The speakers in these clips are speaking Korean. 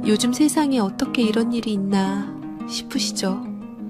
요즘 세상에 어떻게 이런 일이 있나 싶으시죠?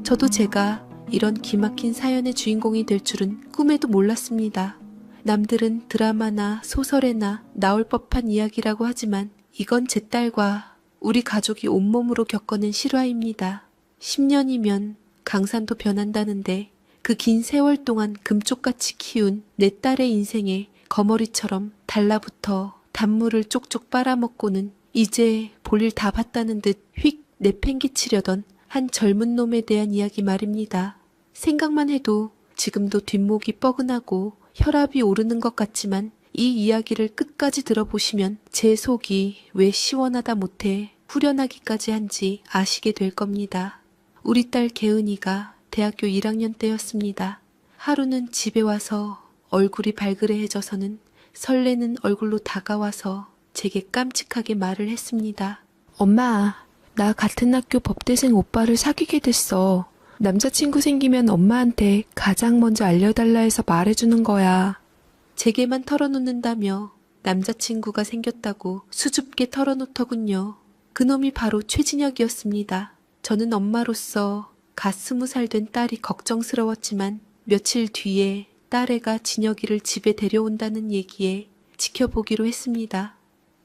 저도 제가 이런 기막힌 사연의 주인공이 될 줄은 꿈에도 몰랐습니다. 남들은 드라마나 소설에나 나올 법한 이야기라고 하지만 이건 제 딸과 우리 가족이 온몸으로 겪어낸 실화입니다. 10년이면 강산도 변한다는데 그 긴 세월 동안 금쪽같이 키운 내 딸의 인생에 거머리처럼 달라붙어 단물을 쪽쪽 빨아먹고는 이제 볼일 다 봤다는 듯 휙 내팽개치려던 한 젊은 놈에 대한 이야기 말입니다. 생각만 해도 지금도 뒷목이 뻐근하고 혈압이 오르는 것 같지만 이 이야기를 끝까지 들어보시면 제 속이 왜 시원하다 못해 후련하기까지 한지 아시게 될 겁니다. 우리 딸 개은이가 대학교 1학년 때였습니다. 하루는 집에 와서 얼굴이 발그레해져서는 설레는 얼굴로 다가와서 제게 깜찍하게 말을 했습니다. 엄마, 나 같은 학교 법대생 오빠를 사귀게 됐어. 남자친구 생기면 엄마한테 가장 먼저 알려달라 해서 말해주는 거야. 제게만 털어놓는다며 남자친구가 생겼다고 수줍게 털어놓더군요. 그놈이 바로 최진혁이었습니다. 저는 엄마로서 갓 20살 된 딸이 걱정스러웠지만 며칠 뒤에 딸애가 진혁이를 집에 데려온다는 얘기에 지켜보기로 했습니다.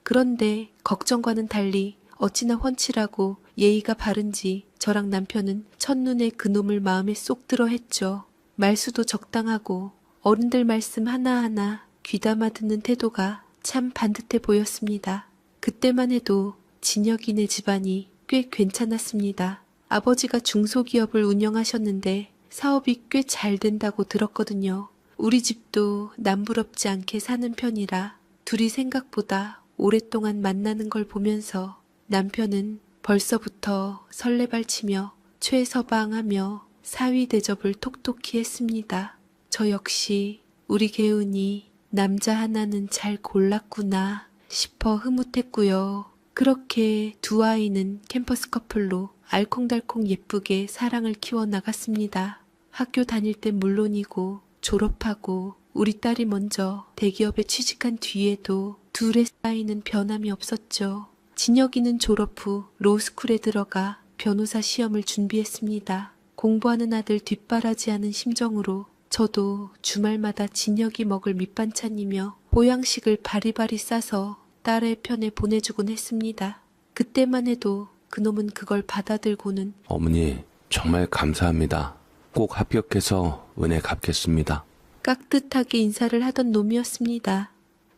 그런데 걱정과는 달리 어찌나 훤칠하고 예의가 바른지 저랑 남편은 첫눈에 그놈을 마음에 쏙 들어 했죠. 말수도 적당하고 어른들 말씀 하나하나 귀담아 듣는 태도가 참 반듯해 보였습니다. 그때만 해도 진혁이네 집안이 꽤 괜찮았습니다. 아버지가 중소기업을 운영하셨는데 사업이 꽤 잘 된다고 들었거든요. 우리 집도 남부럽지 않게 사는 편이라 둘이 생각보다 오랫동안 만나는 걸 보면서 남편은 벌써부터 설레발치며 최서방하며 사위 대접을 톡톡히 했습니다. 저 역시 우리 개운이 남자 하나는 잘 골랐구나 싶어 흐뭇했고요. 그렇게 두 아이는 캠퍼스 커플로 알콩달콩 예쁘게 사랑을 키워나갔습니다. 학교 다닐 땐 물론이고 졸업하고 우리 딸이 먼저 대기업에 취직한 뒤에도 둘의 사이는 변함이 없었죠. 진혁이는 졸업 후 로스쿨에 들어가 변호사 시험을 준비했습니다. 공부하는 아들 뒷바라지하는 심정으로 저도 주말마다 진혁이 먹을 밑반찬이며 보양식을 바리바리 싸서 딸의 편에 보내주곤 했습니다. 그때만 해도 그놈은 그걸 받아들고는 어머니, 정말 감사합니다. 꼭 합격해서 은혜 갚겠습니다. 깍듯하게 인사를 하던 놈이었습니다.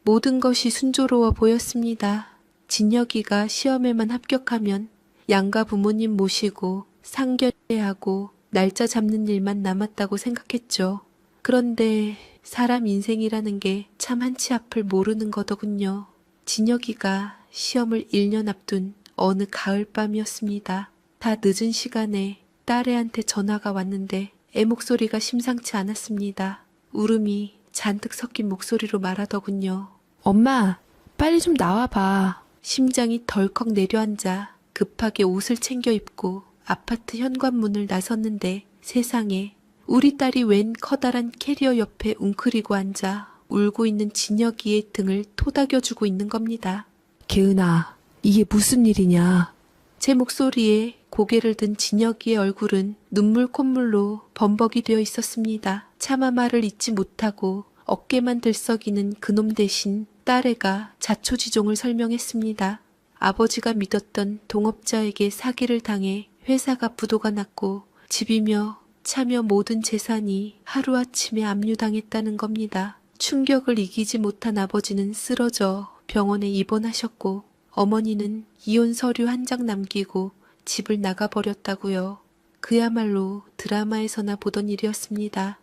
모든 것이 순조로워 보였습니다. 진혁이가 시험에만 합격하면 양가 부모님 모시고 상견례하고 날짜 잡는 일만 남았다고 생각했죠. 그런데 사람 인생이라는 게 참 한치 앞을 모르는 거더군요. 진혁이가 시험을 1년 앞둔 어느 가을밤이었습니다. 다 늦은 시간에 딸애한테 전화가 왔는데 애 목소리가 심상치 않았습니다. 울음이 잔뜩 섞인 목소리로 말하더군요. 엄마, 빨리 좀 나와봐. 심장이 덜컥 내려앉아 급하게 옷을 챙겨 입고 아파트 현관문을 나섰는데 세상에 우리 딸이 웬 커다란 캐리어 옆에 웅크리고 앉아 울고 있는 진혁이의 등을 토닥여주고 있는 겁니다. 개은아, 이게 무슨 일이냐? 제 목소리에 고개를 든 진혁이의 얼굴은 눈물 콧물로 범벅이 되어 있었습니다. 차마 말을 잇지 못하고 어깨만 들썩이는 그놈 대신 딸애가 자초지종을 설명했습니다. 아버지가 믿었던 동업자에게 사기를 당해 회사가 부도가 났고 집이며 차며 모든 재산이 하루아침에 압류당했다는 겁니다. 충격을 이기지 못한 아버지는 쓰러져 병원에 입원하셨고 어머니는 이혼 서류 한 장 남기고 집을 나가버렸다고요. 그야말로 드라마에서나 보던 일이었습니다.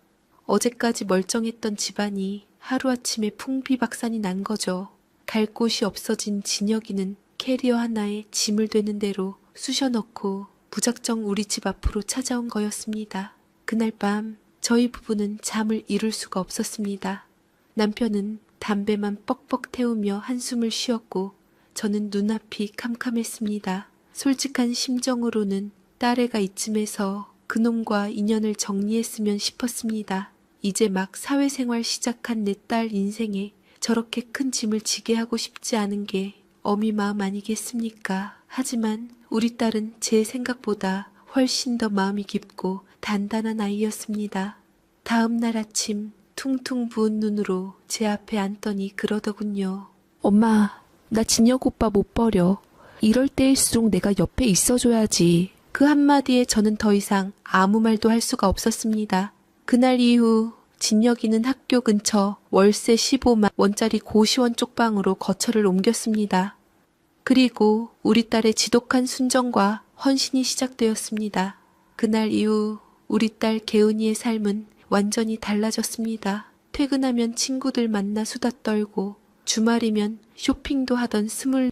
어제까지 멀쩡했던 집안이 하루아침에 풍비박산이 난 거죠. 갈 곳이 없어진 진혁이는 캐리어 하나에 짐을 되는 대로 쑤셔넣고 무작정 우리 집 앞으로 찾아온 거였습니다. 그날 밤 저희 부부는 잠을 이룰 수가 없었습니다. 남편은 담배만 뻑뻑 태우며 한숨을 쉬었고 저는 눈앞이 캄캄했습니다. 솔직한 심정으로는 딸애가 이쯤에서 그놈과 인연을 정리했으면 싶었습니다. 이제 막 사회생활 시작한 내 딸 인생에 저렇게 큰 짐을 지게 하고 싶지 않은 게 어미 마음 아니겠습니까? 하지만 우리 딸은 제 생각보다 훨씬 더 마음이 깊고 단단한 아이였습니다. 다음 날 아침 퉁퉁 부은 눈으로 제 앞에 앉더니 그러더군요. 엄마, 나 진혁 오빠 못 버려. 이럴 때일수록 내가 옆에 있어줘야지. 그 한마디에 저는 더 이상 아무 말도 할 수가 없었습니다. 그날 이후 진혁이는 학교 근처 월세 15만 원짜리 고시원 쪽방으로 거처를 옮겼습니다. 그리고 우리 딸의 지독한 순정과 헌신이 시작되었습니다. 그날 이후 우리 딸 개은이의 삶은 완전히 달라졌습니다. 퇴근하면 친구들 만나 수다 떨고 주말이면 쇼핑도 하던 스물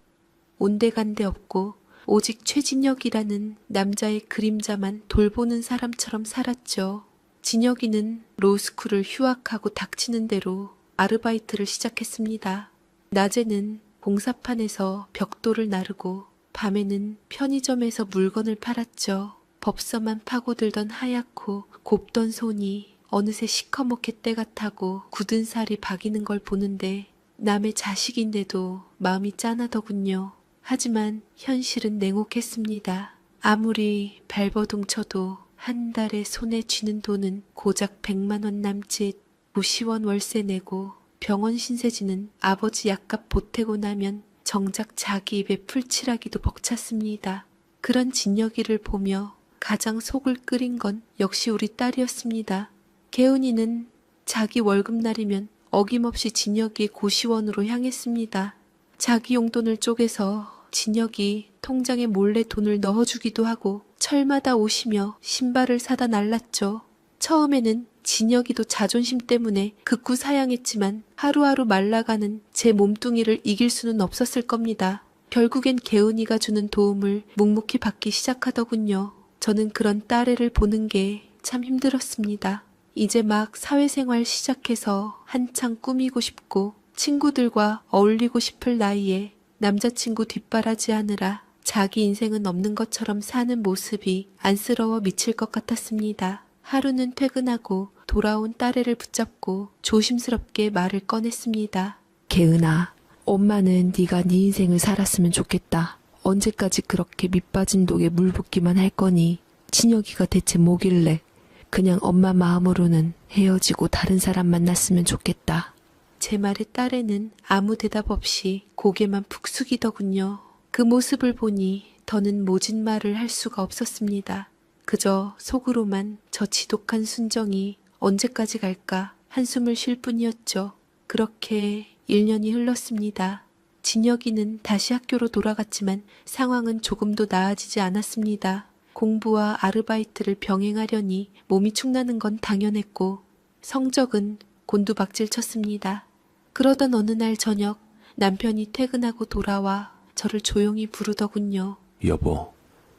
온데간데 없고 오직 최진혁이라는 남자의 그림자만 돌보는 사람처럼 살았죠. 진혁이는 로스쿨을 휴학하고 닥치는 대로 아르바이트를 시작했습니다. 낮에는 공사판에서 벽돌을 나르고 밤에는 편의점에서 물건을 팔았죠. 법서만 파고들던 하얗고 곱던 손이 어느새 시커멓게 때가 타고 굳은 살이 박이는 걸 보는데 남의 자식인데도 마음이 짠하더군요. 하지만 현실은 냉혹했습니다. 아무리 발버둥 쳐도 한 달에 손에 쥐는 돈은 고작 100만 원 남짓, 고시원 월세 내고 병원 신세지는 아버지 약값 보태고 나면 정작 자기 입에 풀칠하기도 벅찼습니다. 그런 진혁이를 보며 가장 속을 끓인 건 역시 우리 딸이었습니다. 개은이는 자기 월급날이면 어김없이 진혁이의 고시원으로 향했습니다. 자기 용돈을 쪼개서 진혁이 통장에 몰래 돈을 넣어주기도 하고 철마다 오시며 신발을 사다 날랐죠. 처음에는 진혁이도 자존심 때문에 극구 사양했지만 하루하루 말라가는 제 몸뚱이를 이길 수는 없었을 겁니다. 결국엔 개은이가 주는 도움을 묵묵히 받기 시작하더군요. 저는 그런 딸애를 보는 게 참 힘들었습니다. 이제 막 사회생활 시작해서 한창 꾸미고 싶고 친구들과 어울리고 싶을 나이에 남자친구 뒷바라지하느라 자기 인생은 없는 것처럼 사는 모습이 안쓰러워 미칠 것 같았습니다. 하루는 퇴근하고 돌아온 딸애를 붙잡고 조심스럽게 말을 꺼냈습니다. 개은아, 엄마는 네가 네 인생을 살았으면 좋겠다. 언제까지 그렇게 밑빠진 독에 물 붓기만 할 거니? 진혁이가 대체 뭐길래? 그냥 엄마 마음으로는 헤어지고 다른 사람 만났으면 좋겠다. 제 말에 딸애는 아무 대답 없이 고개만 푹 숙이더군요. 그 모습을 보니 더는 모진 말을 할 수가 없었습니다. 그저 속으로만 저 지독한 순정이 언제까지 갈까 한숨을 쉴 뿐이었죠. 그렇게 1년이 흘렀습니다. 진혁이는 다시 학교로 돌아갔지만 상황은 조금도 나아지지 않았습니다. 공부와 아르바이트를 병행하려니 몸이 축나는 건 당연했고 성적은 곤두박질 쳤습니다. 그러던 어느 날 저녁 남편이 퇴근하고 돌아와 저를 조용히 부르더군요. 여보,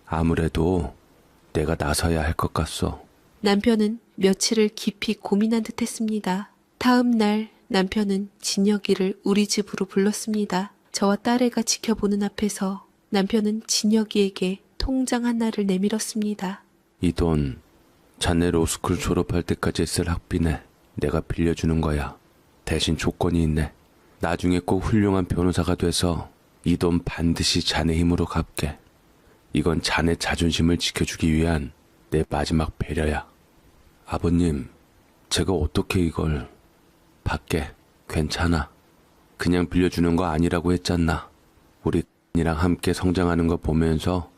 아무래도 내가 나서야 할 것 같소. 남편은 며칠을 깊이 고민한 듯 했습니다. 다음 날 남편은 진혁이를 우리 집으로 불렀습니다. 저와 딸애가 지켜보는 앞에서 남편은 진혁이에게 통장 하나를 내밀었습니다. 이 돈 자네 로스쿨 졸업할 때까지 쓸 학비네. 내가 빌려주는 거야. 대신 조건이 있네. 나중에 꼭 훌륭한 변호사가 돼서 이 돈 반드시 자네 힘으로 갚게. 이건 자네 자존심을 지켜주기 위한 내 마지막 배려야. 아버님, 제가 어떻게 이걸 받게? 괜찮아. 그냥 빌려주는 거 아니라고 했잖아. 우리 이랑 함께 성장하는 거 보면서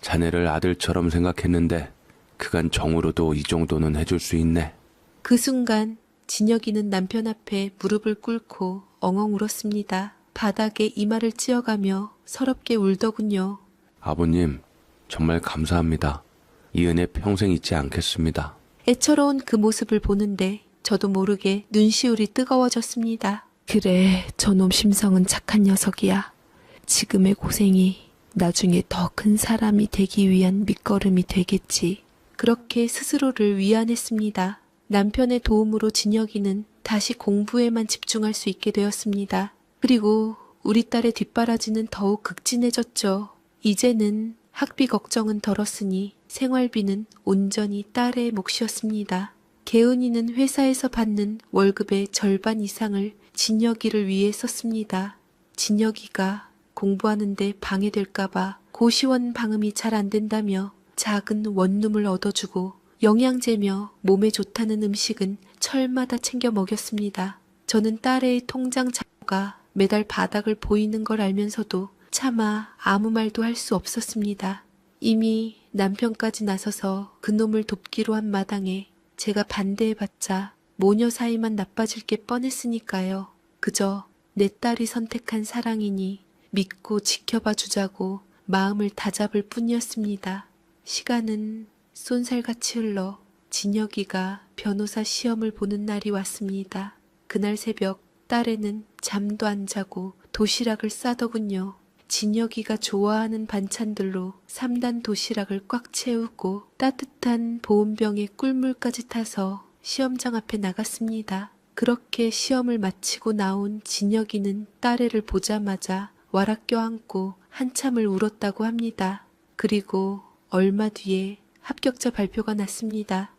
자네를 아들처럼 생각했는데 그간 정으로도 이 정도는 해줄 수 있네. 그 순간 진혁이는 남편 앞에 무릎을 꿇고 엉엉 울었습니다. 바닥에 이마를 찧어가며 서럽게 울더군요. 아버님, 정말 감사합니다. 이 은혜 평생 잊지 않겠습니다. 애처로운 그 모습을 보는데 저도 모르게 눈시울이 뜨거워졌습니다. 그래, 저놈 심성은 착한 녀석이야. 지금의 고생이 나중에 더 큰 사람이 되기 위한 밑거름이 되겠지. 그렇게 스스로를 위안했습니다. 남편의 도움으로 진혁이는 다시 공부에만 집중할 수 있게 되었습니다. 그리고 우리 딸의 뒷바라지는 더욱 극진해졌죠. 이제는 학비 걱정은 덜었으니 생활비는 온전히 딸의 몫이었습니다. 개은이는 회사에서 받는 월급의 절반 이상을 진혁이를 위해 썼습니다. 진혁이가 공부하는데 방해될까봐 고시원 방음이 잘 안 된다며 작은 원룸을 얻어주고 영양제며 몸에 좋다는 음식은 철마다 챙겨 먹였습니다. 저는 딸의 통장 잔고가 매달 바닥을 보이는 걸 알면서도 차마 아무 말도 할 수 없었습니다. 이미 남편까지 나서서 그놈을 돕기로 한 마당에 제가 반대해봤자 모녀 사이만 나빠질 게 뻔했으니까요. 그저 내 딸이 선택한 사랑이니 믿고 지켜봐 주자고 마음을 다잡을 뿐이었습니다. 시간은 쏜살같이 흘러 진혁이가 변호사 시험을 보는 날이 왔습니다. 그날 새벽 딸애는 잠도 안 자고 도시락을 싸더군요. 진혁이가 좋아하는 반찬들로 3단 도시락을 꽉 채우고 따뜻한 보온병에 꿀물까지 타서 시험장 앞에 나갔습니다. 그렇게 시험을 마치고 나온 진혁이는 딸애를 보자마자 와락 껴안고 한참을 울었다고 합니다. 그리고 얼마 뒤에 합격자 발표가 났습니다.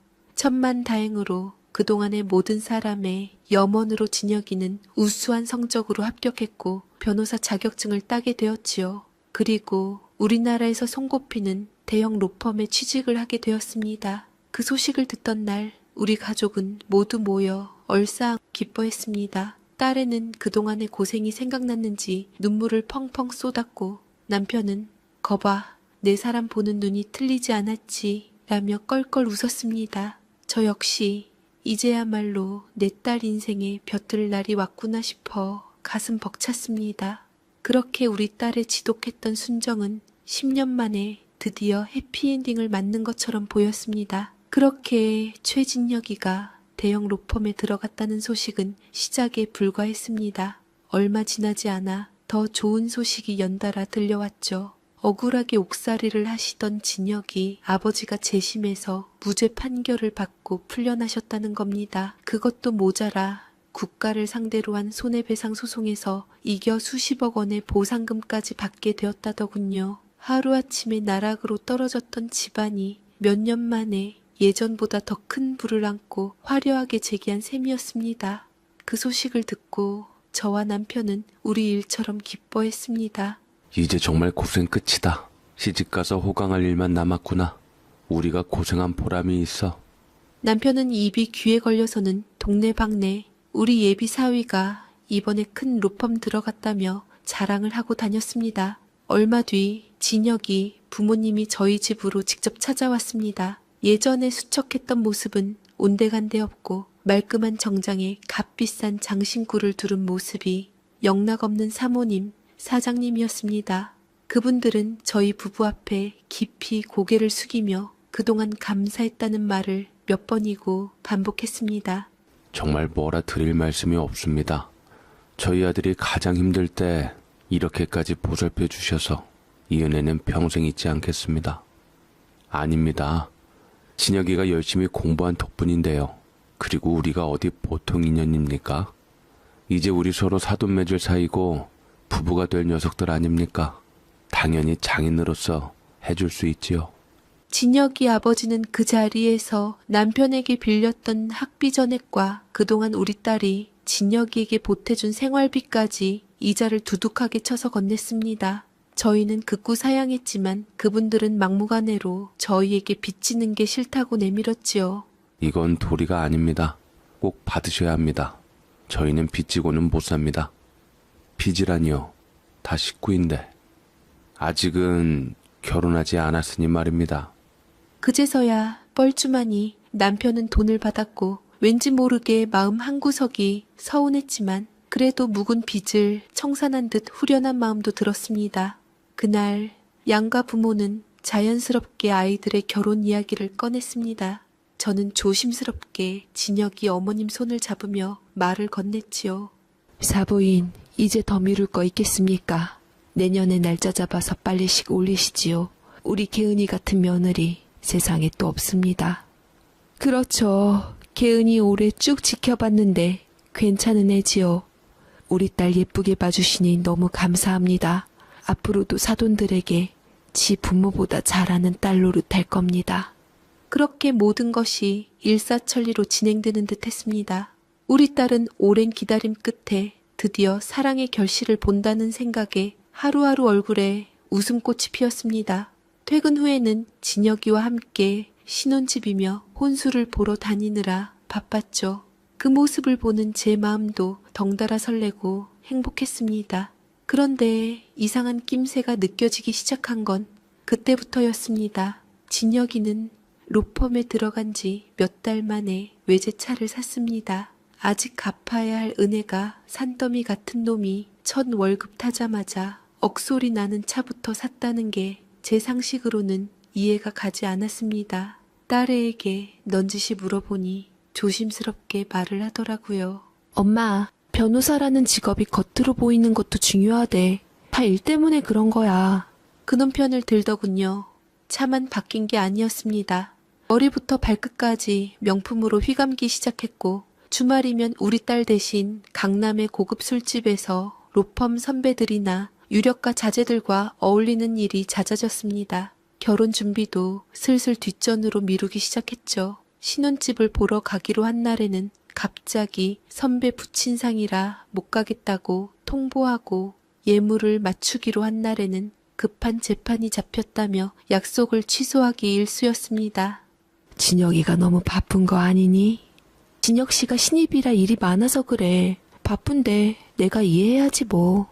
천만다행으로 그동안의 모든 사람의 염원으로 진혁이는 우수한 성적으로 합격했고 변호사 자격증을 따게 되었지요. 그리고 우리나라에서 손꼽히는 대형 로펌에 취직을 하게 되었습니다. 그 소식을 듣던 날 우리 가족은 모두 모여 얼싸 기뻐했습니다. 딸애는 그동안의 고생이 생각났는지 눈물을 펑펑 쏟았고 남편은 거봐 내 사람 보는 눈이 틀리지 않았지 라며 껄껄 웃었습니다. 저 역시 이제야말로 내 딸 인생에 벼들 날이 왔구나 싶어 가슴 벅찼습니다. 그렇게 우리 딸의 지독했던 순정은 10년 만에 드디어 해피엔딩을 맞는 것처럼 보였습니다. 그렇게 최진혁이가 대형 로펌에 들어갔다는 소식은 시작에 불과했습니다. 얼마 지나지 않아 더 좋은 소식이 연달아 들려왔죠. 억울하게 옥살이를 하시던 진혁이 아버지가 재심해서 무죄 판결을 받고 풀려나셨다는 겁니다. 그것도 모자라 국가를 상대로 한 손해배상 소송에서 이겨 수십억 원의 보상금까지 받게 되었다더군요. 하루아침에 나락으로 떨어졌던 집안이 몇 년 만에 예전보다 더 큰 불을 안고 화려하게 재기한 셈이었습니다. 그 소식을 듣고 저와 남편은 우리 일처럼 기뻐했습니다. 이제 정말 고생 끝이다. 시집가서 호강할 일만 남았구나. 우리가 고생한 보람이 있어. 남편은 입이 귀에 걸려서는 동네방네 우리 예비 사위가 이번에 큰 로펌 들어갔다며 자랑을 하고 다녔습니다. 얼마 뒤 진혁이 부모님이 저희 집으로 직접 찾아왔습니다. 예전에 수척했던 모습은 온데간데 없고 말끔한 정장에 값비싼 장신구를 두른 모습이 영락없는 사모님, 사장님이었습니다. 그분들은 저희 부부 앞에 깊이 고개를 숙이며 그동안 감사했다는 말을 몇 번이고 반복했습니다. 정말 뭐라 드릴 말씀이 없습니다. 저희 아들이 가장 힘들 때 이렇게까지 보살펴 주셔서 이 은혜는 평생 잊지 않겠습니다. 아닙니다. 진혁이가 열심히 공부한 덕분인데요. 그리고 우리가 어디 보통 인연입니까? 이제 우리 서로 사돈 맺을 사이고 부부가 될 녀석들 아닙니까? 당연히 장인으로서 해줄 수 있지요. 진혁이 아버지는 그 자리에서 남편에게 빌렸던 학비 전액과 그동안 우리 딸이 진혁이에게 보태준 생활비까지 이자를 두둑하게 쳐서 건넸습니다. 저희는 극구 사양했지만 그분들은 막무가내로 저희에게 빚지는 게 싫다고 내밀었지요. 이건 도리가 아닙니다. 꼭 받으셔야 합니다. 저희는 빚지고는 못 삽니다. 빚이라니요. 다 식구인데. 아직은 결혼하지 않았으니 말입니다. 그제서야 뻘쭘하니 남편은 돈을 받았고 왠지 모르게 마음 한구석이 서운했지만 그래도 묵은 빚을 청산한 듯 후련한 마음도 들었습니다. 그날 양가 부모는 자연스럽게 아이들의 결혼 이야기를 꺼냈습니다. 저는 조심스럽게 진혁이 어머님 손을 잡으며 말을 건넸지요. 사부인, 이제 더 미룰 거 있겠습니까? 내년에 날짜 잡아서 빨리씩 올리시지요. 우리 개은이 같은 며느리 세상에 또 없습니다. 그렇죠. 개은이 올해 쭉 지켜봤는데 괜찮은 애지요. 우리 딸 예쁘게 봐주시니 너무 감사합니다. 앞으로도 사돈들에게 지 부모보다 잘하는 딸 노릇할 겁니다. 그렇게 모든 것이 일사천리로 진행되는 듯 했습니다. 우리 딸은 오랜 기다림 끝에 드디어 사랑의 결실을 본다는 생각에 하루하루 얼굴에 웃음꽃이 피었습니다. 퇴근 후에는 진혁이와 함께 신혼집이며 혼수를 보러 다니느라 바빴죠. 그 모습을 보는 제 마음도 덩달아 설레고 행복했습니다. 그런데 이상한 낌새가 느껴지기 시작한 건 그때부터였습니다. 진혁이는 로펌에 들어간 지 몇 달 만에 외제차를 샀습니다. 아직 갚아야 할 은혜가 산더미 같은 놈이 첫 월급 타자마자 억소리 나는 차부터 샀다는 게 제 상식으로는 이해가 가지 않았습니다. 딸애에게 넌지시 물어보니 조심스럽게 말을 하더라고요. 엄마, 변호사라는 직업이 겉으로 보이는 것도 중요하대. 다 일 때문에 그런 거야. 그놈 편을 들더군요. 차만 바뀐 게 아니었습니다. 머리부터 발끝까지 명품으로 휘감기 시작했고 주말이면 우리 딸 대신 강남의 고급 술집에서 로펌 선배들이나 유력가 자제들과 어울리는 일이 잦아졌습니다. 결혼 준비도 슬슬 뒷전으로 미루기 시작했죠. 신혼집을 보러 가기로 한 날에는 갑자기 선배 부친상이라 못 가겠다고 통보하고 예물을 맞추기로 한 날에는 급한 재판이 잡혔다며 약속을 취소하기 일쑤였습니다. 진혁이가 너무 바쁜 거 아니니? 진혁 씨가 신입이라 일이 많아서 그래. 바쁜데 내가 이해해야지 뭐.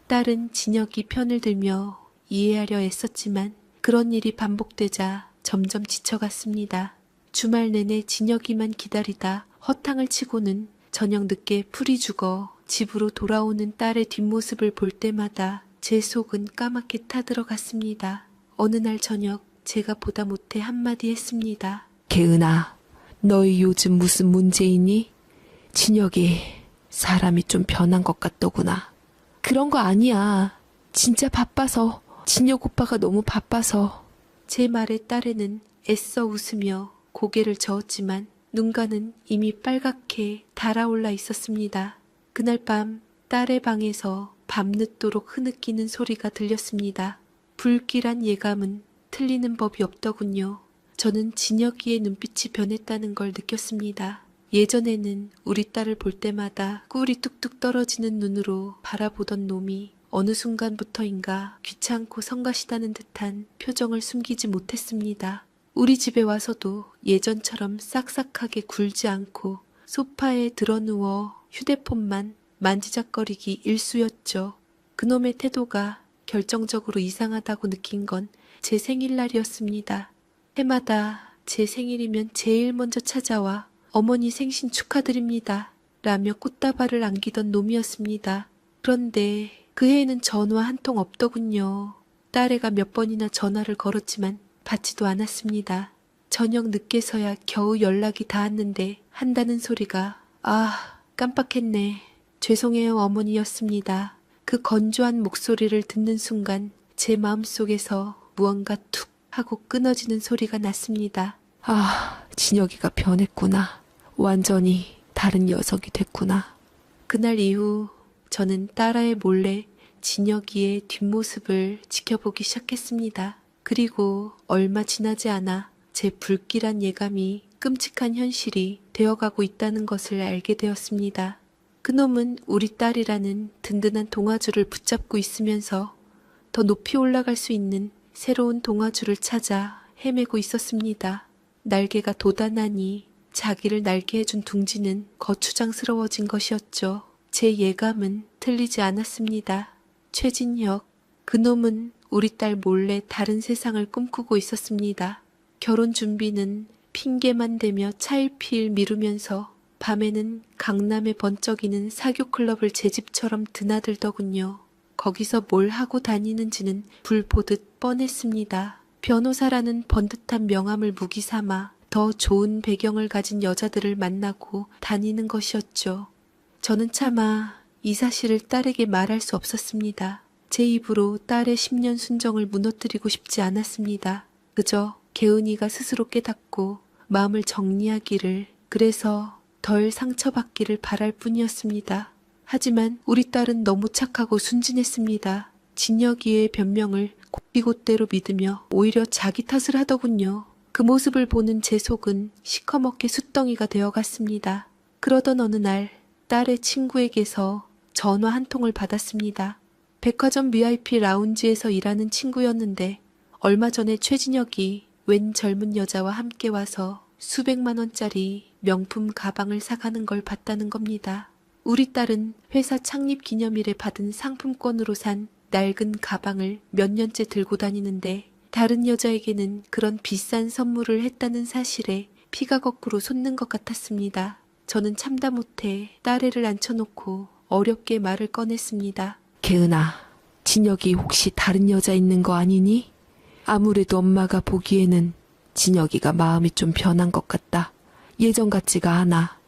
딸은 진혁이 편을 들며 이해하려 애썼지만 그런 일이 반복되자 점점 지쳐갔습니다. 주말 내내 진혁이만 기다리다 허탕을 치고는 저녁 늦게 풀이 죽어 집으로 돌아오는 딸의 뒷모습을 볼 때마다 제 속은 까맣게 타들어갔습니다. 어느 날 저녁 제가 보다 못해 한마디 했습니다. 개은아, 너희 요즘 무슨 문제 있니? 진혁이 사람이 좀 변한 것 같더구나. 그런 거 아니야. 진짜 바빠서. 진혁 오빠가 너무 바빠서. 제 말에 딸애는 애써 웃으며 고개를 저었지만 눈가는 이미 빨갛게 달아올라 있었습니다. 그날 밤 딸의 방에서 밤늦도록 흐느끼는 소리가 들렸습니다. 불길한 예감은 틀리는 법이 없더군요. 저는 진혁이의 눈빛이 변했다는 걸 느꼈습니다. 예전에는 우리 딸을 볼 때마다 꿀이 뚝뚝 떨어지는 눈으로 바라보던 놈이 어느 순간부터인가 귀찮고 성가시다는 듯한 표정을 숨기지 못했습니다. 우리 집에 와서도 예전처럼 싹싹하게 굴지 않고 소파에 드러누워 휴대폰만 만지작거리기 일쑤였죠. 그놈의 태도가 결정적으로 이상하다고 느낀 건 제 생일날이었습니다. 해마다 제 생일이면 제일 먼저 찾아와 어머니 생신 축하드립니다 라며 꽃다발을 안기던 놈이었습니다. 그런데 그 해에는 전화 한 통 없더군요. 딸애가 몇 번이나 전화를 걸었지만 받지도 않았습니다. 저녁 늦게서야 겨우 연락이 닿았는데 한다는 소리가 깜빡했네. 죄송해요 어머니였습니다. 그 건조한 목소리를 듣는 순간 제 마음속에서 무언가 툭 하고 끊어지는 소리가 났습니다. 진혁이가 변했구나. 완전히 다른 녀석이 됐구나. 그날 이후 저는 딸아이 몰래 진혁이의 뒷모습을 지켜보기 시작했습니다. 그리고 얼마 지나지 않아 제 불길한 예감이 끔찍한 현실이 되어가고 있다는 것을 알게 되었습니다. 그놈은 우리 딸이라는 든든한 동아줄을 붙잡고 있으면서 더 높이 올라갈 수 있는 새로운 동아줄을 찾아 헤매고 있었습니다. 날개가 돋아나니 자기를 날게 해준 둥지는 거추장스러워진 것이었죠. 제 예감은 틀리지 않았습니다. 최진혁, 그놈은 우리 딸 몰래 다른 세상을 꿈꾸고 있었습니다. 결혼 준비는 핑계만 대며 차일피일 미루면서 밤에는 강남에 번쩍이는 사교클럽을 제 집처럼 드나들더군요. 거기서 뭘 하고 다니는지는 불 보듯 뻔했습니다. 변호사라는 번듯한 명함을 무기 삼아 더 좋은 배경을 가진 여자들을 만나고 다니는 것이었죠. 저는 차마 이 사실을 딸에게 말할 수 없었습니다. 제 입으로 딸의 10년 순정을 무너뜨리고 싶지 않았습니다. 그저 개은이가 스스로 깨닫고 마음을 정리하기를, 그래서 덜 상처받기를 바랄 뿐이었습니다. 하지만 우리 딸은 너무 착하고 순진했습니다. 진혁이의 변명을 곧비곧대로 믿으며 오히려 자기 탓을 하더군요. 그 모습을 보는 제 속은 시커멓게 숫덩이가 되어갔습니다. 그러던 어느 날 딸의 친구에게서 전화 한 통을 받았습니다. 백화점 VIP 라운지에서 일하는 친구였는데 얼마 전에 최진혁이 웬 젊은 여자와 함께 와서 수백만 원짜리 명품 가방을 사가는 걸 봤다는 겁니다. 우리 딸은 회사 창립 기념일에 받은 상품권으로 산 낡은 가방을 몇 년째 들고 다니는데 다른 여자에게는 그런 비싼 선물을 했다는 사실에 피가 거꾸로 솟는 것 같았습니다. 저는 참다 못해 딸애를 앉혀놓고 어렵게 말을 꺼냈습니다. 개은아, 진혁이 혹시 다른 여자 있는 거 아니니? 아무래도 엄마가 보기에는 진혁이가 마음이 좀 변한 것 같다. 예전 같지가 않아.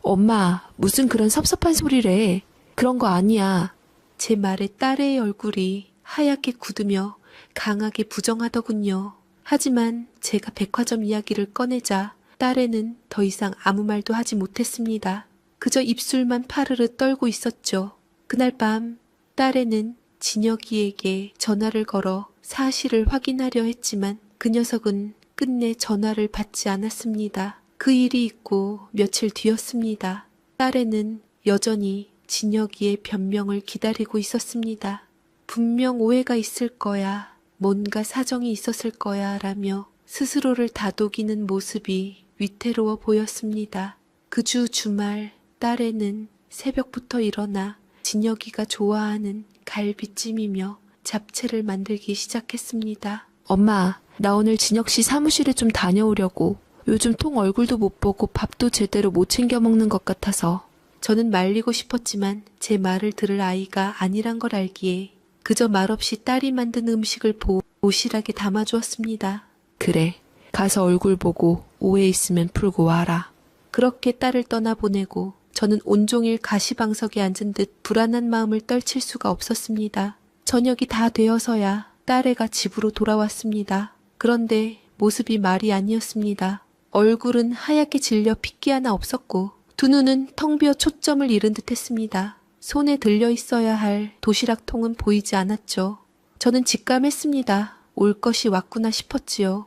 엄마, 무슨 그런 섭섭한 소리래. 그런 거 아니야. 제 말에 딸의 얼굴이 하얗게 굳으며 강하게 부정하더군요. 하지만 제가 백화점 이야기를 꺼내자 딸애는 더 이상 아무 말도 하지 못했습니다. 그저 입술만 파르르 떨고 있었죠. 그날 밤 딸애는 진혁이에게 전화를 걸어 사실을 확인하려 했지만 그 녀석은 끝내 전화를 받지 않았습니다. 그 일이 있고 며칠 뒤였습니다. 딸애는 여전히 진혁이의 변명을 기다리고 있었습니다. 분명 오해가 있을 거야, 뭔가 사정이 있었을 거야 라며 스스로를 다독이는 모습이 위태로워 보였습니다. 그 주 주말 딸애는 새벽부터 일어나 진혁이가 좋아하는 갈비찜이며 잡채를 만들기 시작했습니다. 엄마, 나 오늘 진혁 씨 사무실에 좀 다녀오려고. 요즘 통 얼굴도 못 보고 밥도 제대로 못 챙겨 먹는 것 같아서. 저는 말리고 싶었지만 제 말을 들을 아이가 아니란 걸 알기에 그저 말없이 딸이 만든 음식을 보실하게 담아주었습니다. 그래, 가서 얼굴 보고 오해 있으면 풀고 와라. 그렇게 딸을 떠나보내고 저는 온종일 가시방석에 앉은 듯 불안한 마음을 떨칠 수가 없었습니다. 저녁이 다 되어서야 딸애가 집으로 돌아왔습니다. 그런데 모습이 말이 아니었습니다. 얼굴은 하얗게 질려 핏기 하나 없었고 두 눈은 텅 비어 초점을 잃은 듯 했습니다. 손에 들려 있어야 할 도시락통은 보이지 않았죠. 저는 직감했습니다. 올 것이 왔구나 싶었지요.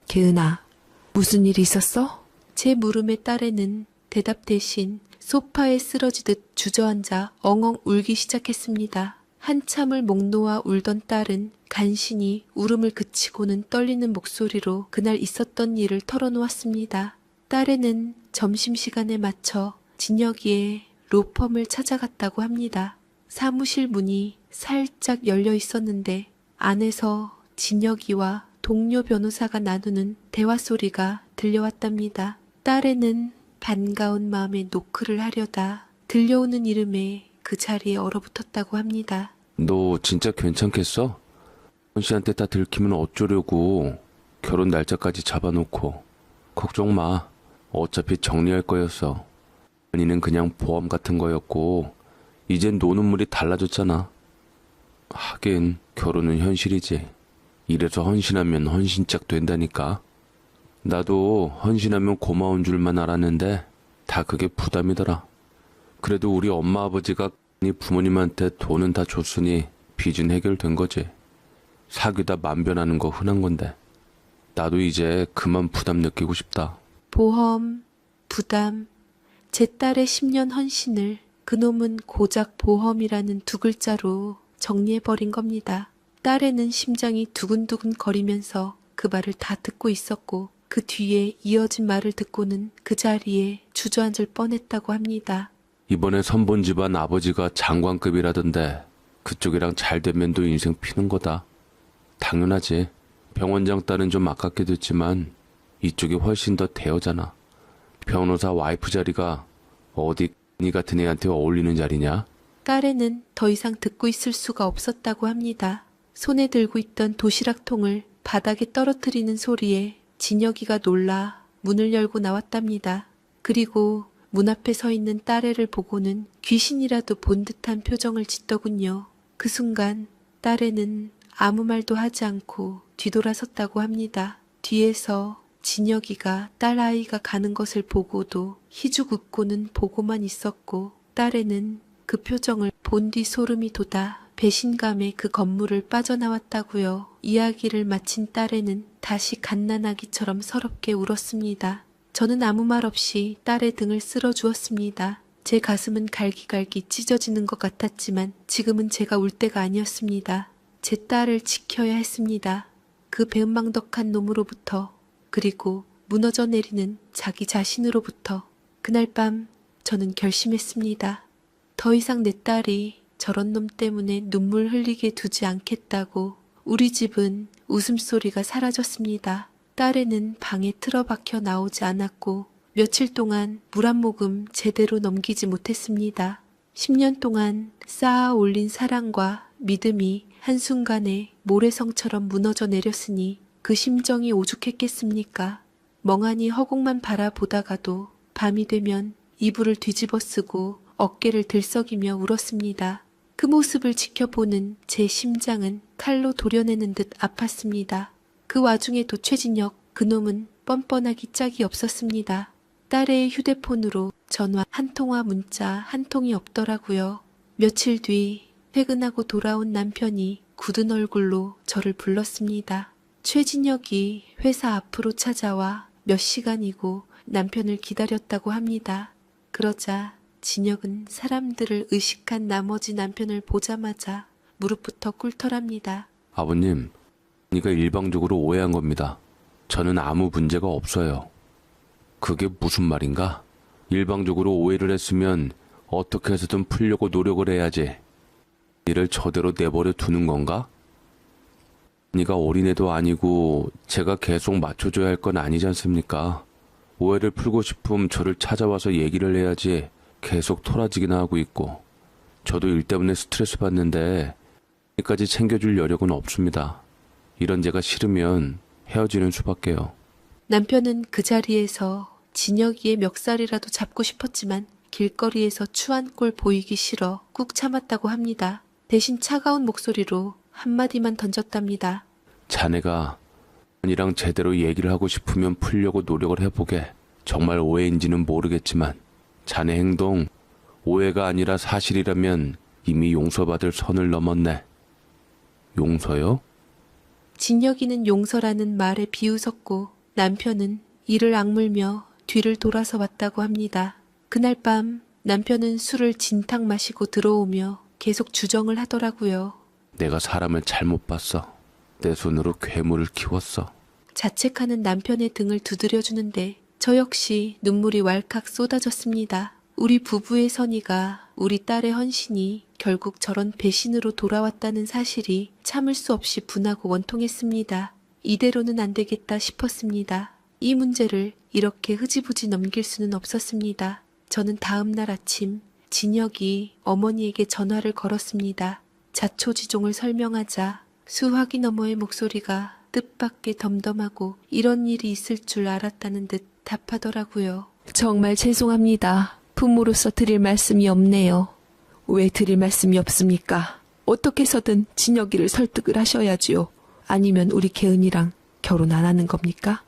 개은아, 무슨 일 있었어? 제 물음에 딸애는 대답 대신 소파에 쓰러지듯 주저앉아 엉엉 울기 시작했습니다. 한참을 목 놓아 울던 딸은 간신히 울음을 그치고는 떨리는 목소리로 그날 있었던 일을 털어놓았습니다. 딸애는 점심시간에 맞춰 진혁이의 로펌을 찾아갔다고 합니다. 사무실 문이 살짝 열려 있었는데 안에서 진혁이와 동료 변호사가 나누는 대화 소리가 들려왔답니다. 딸애는 반가운 마음에 노크를 하려다 들려오는 이름에 그 자리에 얼어붙었다고 합니다. 너 진짜 괜찮겠어? 헌 씨한테 다 들키면 어쩌려고. 결혼 날짜까지 잡아놓고. 걱정 마. 어차피 정리할 거였어. 언니는 그냥 보험 같은 거였고 이젠 노는 물이 달라졌잖아. 하긴 결혼은 현실이지. 이래서 헌신하면 헌신짝 된다니까. 나도 헌신하면 고마운 줄만 알았는데 다 그게 부담이더라. 그래도 우리 엄마 아버지가 부모님한테 돈은 다 줬으니 빚은 해결된 거지. 사귀다 만변하는 거 흔한 건데. 나도 이제 그만 부담 느끼고 싶다. 보험, 부담, 제 딸의 10년 헌신을 그놈은 고작 보험이라는 두 글자로 정리해버린 겁니다. 딸애는 심장이 두근두근 거리면서 그 말을 다 듣고 있었고 그 뒤에 이어진 말을 듣고는 그 자리에 주저앉을 뻔했다고 합니다. 이번에 선본 집안 아버지가 장관급이라던데 그쪽이랑 잘 되면 또 인생 피는 거다. 당연하지. 병원장 딸은 좀 아깝게 됐지만 이쪽이 훨씬 더 대여잖아. 변호사 와이프 자리가 어디 니 같은 애한테 어울리는 자리냐? 딸애는 더 이상 듣고 있을 수가 없었다고 합니다. 손에 들고 있던 도시락통을 바닥에 떨어뜨리는 소리에 진혁이가 놀라 문을 열고 나왔답니다. 그리고 문 앞에 서 있는 딸애를 보고는 귀신이라도 본 듯한 표정을 짓더군요. 그 순간 딸애는 아무 말도 하지 않고 뒤돌아섰다고 합니다. 뒤에서 진혁이가 딸아이가 가는 것을 보고도 희죽 웃고는 보고만 있었고 딸애는 그 표정을 본 뒤 소름이 돋아 배신감에 그 건물을 빠져나왔다고요. 이야기를 마친 딸애는 다시 갓난아기처럼 서럽게 울었습니다. 저는 아무 말 없이 딸의 등을 쓸어주었습니다. 제 가슴은 갈기갈기 찢어지는 것 같았지만 지금은 제가 울 때가 아니었습니다. 제 딸을 지켜야 했습니다. 그 배은망덕한 놈으로부터, 그리고 무너져 내리는 자기 자신으로부터. 그날 밤 저는 결심했습니다. 더 이상 내 딸이 저런 놈 때문에 눈물 흘리게 두지 않겠다고. 우리 집은 웃음소리가 사라졌습니다. 딸애는 방에 틀어박혀 나오지 않았고 며칠 동안 물 한 모금 제대로 넘기지 못했습니다. 10년 동안 쌓아 올린 사랑과 믿음이 한순간에 모래성처럼 무너져 내렸으니 그 심정이 오죽했겠습니까? 멍하니 허공만 바라보다가도 밤이 되면 이불을 뒤집어 쓰고 어깨를 들썩이며 울었습니다. 그 모습을 지켜보는 제 심장은 칼로 도려내는 듯 아팠습니다. 그 와중에도 최진혁, 그놈은 뻔뻔하기 짝이 없었습니다. 딸의 휴대폰으로 전화 한 통화, 문자 한 통이 없더라고요. 며칠 뒤 퇴근하고 돌아온 남편이 굳은 얼굴로 저를 불렀습니다. 최진혁이 회사 앞으로 찾아와 몇 시간이고 남편을 기다렸다고 합니다. 그러자 진혁은 사람들을 의식한 나머지 남편을 보자마자 무릎부터 꿇더랍니다. 아버님, 네가 일방적으로 오해한 겁니다. 저는 아무 문제가 없어요. 그게 무슨 말인가? 일방적으로 오해를 했으면 어떻게 해서든 풀려고 노력을 해야지. 이를 저대로 내버려 두는 건가? 네가 어린애도 아니고 제가 계속 맞춰줘야 할 건 아니지 않습니까? 오해를 풀고 싶으면 저를 찾아와서 얘기를 해야지 계속 토라지기나 하고 있고. 저도 일 때문에 스트레스 받는데 여기까지 챙겨줄 여력은 없습니다. 이런 제가 싫으면 헤어지는 수밖에요. 남편은 그 자리에서 진혁이의 멱살이라도 잡고 싶었지만 길거리에서 추한 꼴 보이기 싫어 꾹 참았다고 합니다. 대신 차가운 목소리로 한마디만 던졌답니다. 자네가 언니랑 제대로 얘기를 하고 싶으면 풀려고 노력을 해보게. 정말 오해인지는 모르겠지만 자네 행동 오해가 아니라 사실이라면 이미 용서받을 선을 넘었네. 용서요? 진혁이는 용서라는 말에 비웃었고 남편은 이를 악물며 뒤를 돌아서 왔다고 합니다. 그날 밤 남편은 술을 진탕 마시고 들어오며 계속 주정을 하더라고요. 내가 사람을 잘못 봤어. 내 손으로 괴물을 키웠어. 자책하는 남편의 등을 두드려주는데 저 역시 눈물이 왈칵 쏟아졌습니다. 우리 부부의 선의가, 우리 딸의 헌신이 결국 저런 배신으로 돌아왔다는 사실이 참을 수 없이 분하고 원통했습니다. 이대로는 안 되겠다 싶었습니다. 이 문제를 이렇게 흐지부지 넘길 수는 없었습니다. 저는 다음 날 아침 진혁이 어머니에게 전화를 걸었습니다. 자초지종을 설명하자 수화기 너머의 목소리가 뜻밖의 덤덤하고 이런 일이 있을 줄 알았다는 듯 답하더라고요. 정말 죄송합니다. 부모로서 드릴 말씀이 없네요. 왜 드릴 말씀이 없습니까? 어떻게 해서든 진혁이를 설득을 하셔야지요. 아니면 우리 개은이랑 결혼 안 하는 겁니까?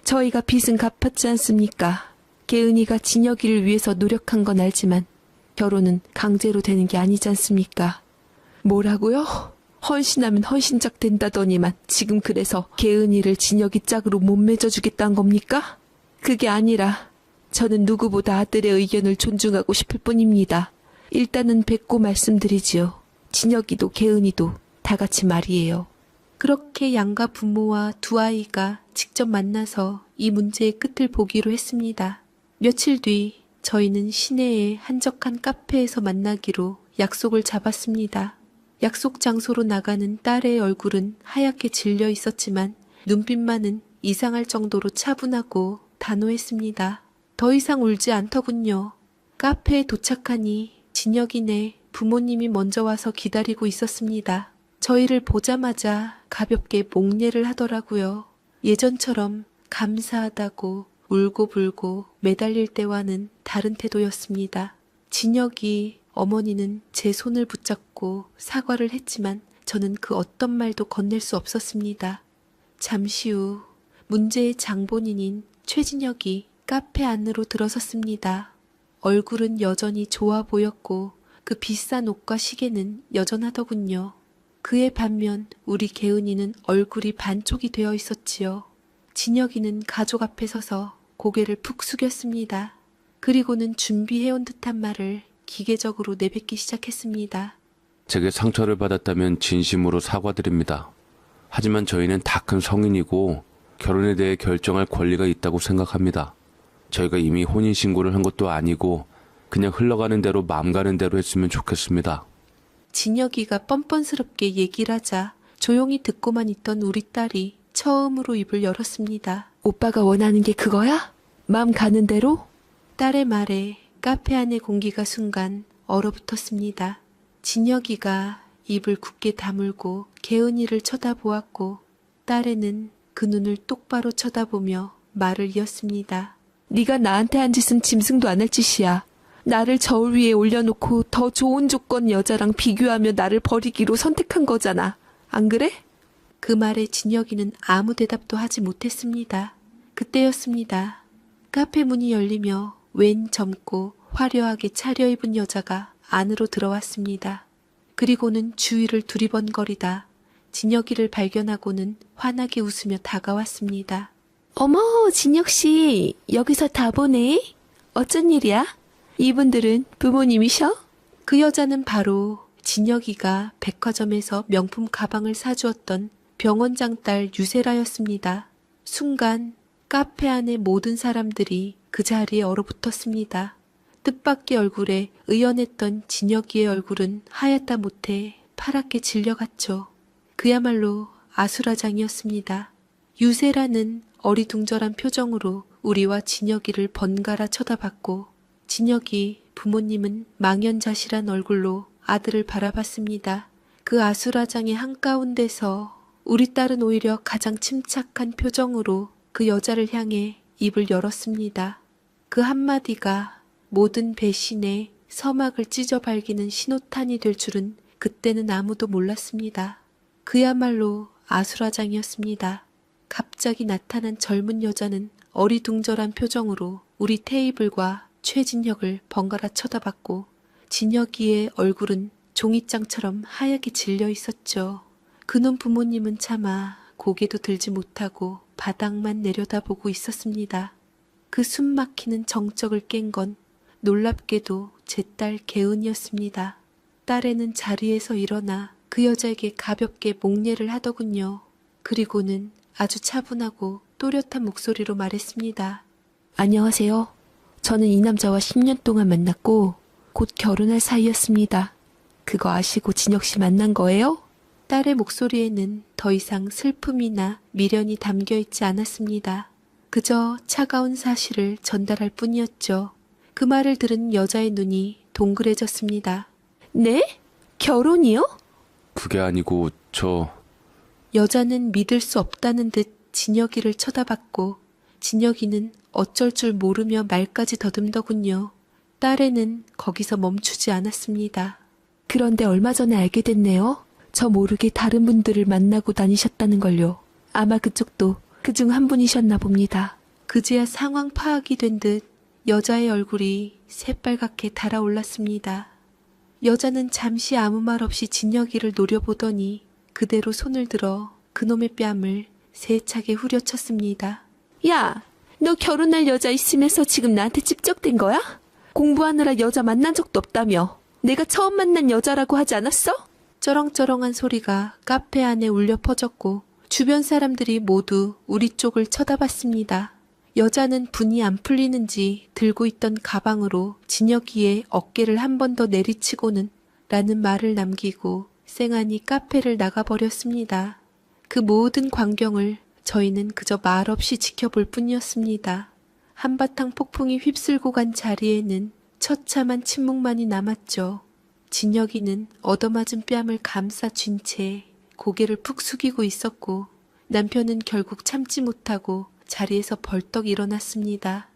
저희가 빚은 갚았지 않습니까? 개은이가 진혁이를 위해서 노력한 건 알지만 결혼은 강제로 되는 게 아니지 않습니까? 뭐라고요? 헌신하면 헌신짝 된다더니만 지금 그래서 개은이를 진혁이 짝으로 못 맺어주겠다는 겁니까? 그게 아니라 저는 누구보다 아들의 의견을 존중하고 싶을 뿐입니다. 일단은 뵙고 말씀드리지요. 진혁이도 개은이도 다 같이 말이에요. 그렇게 양가 부모와 두 아이가 직접 만나서 이 문제의 끝을 보기로 했습니다. 며칠 뒤 저희는 시내의 한적한 카페에서 만나기로 약속을 잡았습니다. 약속 장소로 나가는 딸의 얼굴은 하얗게 질려 있었지만 눈빛만은 이상할 정도로 차분하고 단호했습니다. 더 이상 울지 않더군요. 카페에 도착하니 진혁이네 부모님이 먼저 와서 기다리고 있었습니다. 저희를 보자마자 가볍게 목례를 하더라고요. 예전처럼 감사하다고 울고불고 매달릴 때와는 다른 태도였습니다. 진혁이 어머니는 제 손을 붙잡고 사과를 했지만 저는 그 어떤 말도 건넬 수 없었습니다. 잠시 후 문제의 장본인인 최진혁이 카페 안으로 들어섰습니다. 얼굴은 여전히 좋아 보였고 그 비싼 옷과 시계는 여전하더군요. 그에 반면 우리 개은이는 얼굴이 반쪽이 되어 있었지요. 진혁이는 가족 앞에 서서 고개를 푹 숙였습니다. 그리고는 준비해온 듯한 말을 기계적으로 내뱉기 시작했습니다. 제게 상처를 받았다면 진심으로 사과드립니다. 하지만 저희는 다 큰 성인이고 결혼에 대해 결정할 권리가 있다고 생각합니다. 저희가 이미 혼인신고를 한 것도 아니고 그냥 흘러가는 대로 마음 가는 대로 했으면 좋겠습니다. 진혁이가 뻔뻔스럽게 얘기를 하자 조용히 듣고만 있던 우리 딸이 처음으로 입을 열었습니다. 오빠가 원하는 게 그거야? 마음 가는 대로? 딸의 말에 카페 안의 공기가 순간 얼어붙었습니다. 진혁이가 입을 굳게 다물고 개은이를 쳐다보았고 딸애는 그 눈을 똑바로 쳐다보며 말을 이었습니다. 네가 나한테 한 짓은 짐승도 안 할 짓이야. 나를 저울 위에 올려놓고 더 좋은 조건 여자랑 비교하며 나를 버리기로 선택한 거잖아. 안 그래? 그 말에 진혁이는 아무 대답도 하지 못했습니다. 그때였습니다. 카페 문이 열리며 웬 젊고 화려하게 차려입은 여자가 안으로 들어왔습니다. 그리고는 주위를 두리번거리다 진혁이를 발견하고는 환하게 웃으며 다가왔습니다. 어머, 진혁씨, 여기서 다 보네? 어쩐 일이야? 이분들은 부모님이셔? 그 여자는 바로 진혁이가 백화점에서 명품 가방을 사주었던 병원장 딸 유세라였습니다. 순간 카페 안의 모든 사람들이 그 자리에 얼어붙었습니다. 뜻밖의 얼굴에 의연했던 진혁이의 얼굴은 하얗다 못해 파랗게 질려갔죠. 그야말로 아수라장이었습니다. 유세라는 어리둥절한 표정으로 우리와 진혁이를 번갈아 쳐다봤고 진혁이 부모님은 망연자실한 얼굴로 아들을 바라봤습니다. 그 아수라장의 한가운데서 우리 딸은 오히려 가장 침착한 표정으로 그 여자를 향해 입을 열었습니다. 그 한마디가 모든 배신의 서막을 찢어 발기는 신호탄이 될 줄은 그때는 아무도 몰랐습니다. 그야말로 아수라장이었습니다. 갑자기 나타난 젊은 여자는 어리둥절한 표정으로 우리 테이블과 최진혁을 번갈아 쳐다봤고 진혁이의 얼굴은 종이장처럼 하얗게 질려 있었죠. 그놈 부모님은 차마 고개도 들지 못하고 바닥만 내려다보고 있었습니다. 그 숨막히는 정적을 깬 건 놀랍게도 제 딸 개은이었습니다. 딸애는 자리에서 일어나 그 여자에게 가볍게 목례를 하더군요. 그리고는 아주 차분하고 또렷한 목소리로 말했습니다. 안녕하세요. 저는 이 남자와 10년 동안 만났고 곧 결혼할 사이였습니다. 그거 아시고 진혁씨 만난 거예요? 딸의 목소리에는 더 이상 슬픔이나 미련이 담겨 있지 않았습니다. 그저 차가운 사실을 전달할 뿐이었죠. 그 말을 들은 여자의 눈이 동그래졌습니다. 네? 결혼이요? 그게 아니고 여자는 믿을 수 없다는 듯 진혁이를 쳐다봤고 진혁이는 어쩔 줄 모르며 말까지 더듬더군요. 딸애는 거기서 멈추지 않았습니다. 그런데 얼마 전에 알게 됐네요. 저 모르게 다른 분들을 만나고 다니셨다는 걸요. 아마 그쪽도 그중 한 분이셨나 봅니다. 그제야 상황 파악이 된 듯 여자의 얼굴이 새빨갛게 달아올랐습니다. 여자는 잠시 아무 말 없이 진혁이를 노려보더니 그대로 손을 들어 그놈의 뺨을 세차게 후려쳤습니다. 야, 너 결혼할 여자 있으면서 지금 나한테 찝적댄 거야? 공부하느라 여자 만난 적도 없다며. 내가 처음 만난 여자라고 하지 않았어? 쩌렁쩌렁한 소리가 카페 안에 울려 퍼졌고 주변 사람들이 모두 우리 쪽을 쳐다봤습니다. 여자는 분이 안 풀리는지 들고 있던 가방으로 진혁이의 어깨를 한 번 더 내리치고는 라는 말을 남기고 쌩하니 카페를 나가버렸습니다. 그 모든 광경을 저희는 그저 말없이 지켜볼 뿐이었습니다. 한바탕 폭풍이 휩쓸고 간 자리에는 처참한 침묵만이 남았죠. 진혁이는 얻어맞은 뺨을 감싸 쥔 채 고개를 푹 숙이고 있었고 남편은 결국 참지 못하고 자리에서 벌떡 일어났습니다.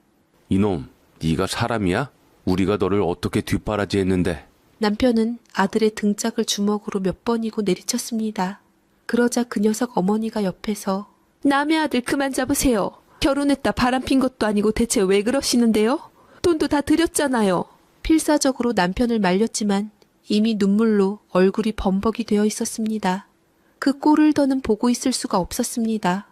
이놈, 네가 사람이야? 우리가 너를 어떻게 뒷바라지했는데. 남편은 아들의 등짝을 주먹으로 몇 번이고 내리쳤습니다. 그러자 그 녀석 어머니가 옆에서 남의 아들 그만 잡으세요. 결혼했다 바람핀 것도 아니고 대체 왜 그러시는데요? 돈도 다 드렸잖아요. 필사적으로 남편을 말렸지만 이미 눈물로 얼굴이 범벅이 되어 있었습니다. 그 꼴을 더는 보고 있을 수가 없었습니다.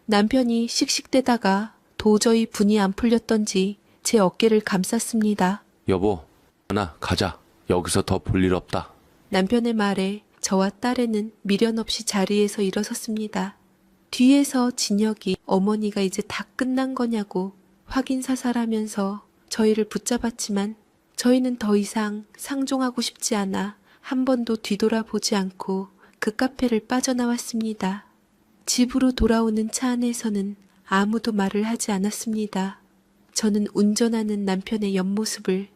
남편이 씩씩대다가 도저히 분이 안 풀렸던지 제 어깨를 감쌌습니다. 여보, 하나 가자. 여기서 더 볼 일 없다. 남편의 말에 저와 딸애는 미련 없이 자리에서 일어섰습니다. 뒤에서 진혁이 어머니가 이제 다 끝난 거냐고 확인사살하면서 저희를 붙잡았지만 저희는 더 이상 상종하고 싶지 않아 한 번도 뒤돌아보지 않고 그 카페를 빠져나왔습니다. 집으로 돌아오는 차 안에서는 아무도 말을 하지 않았습니다. 저는 운전하는 남편의 옆모습을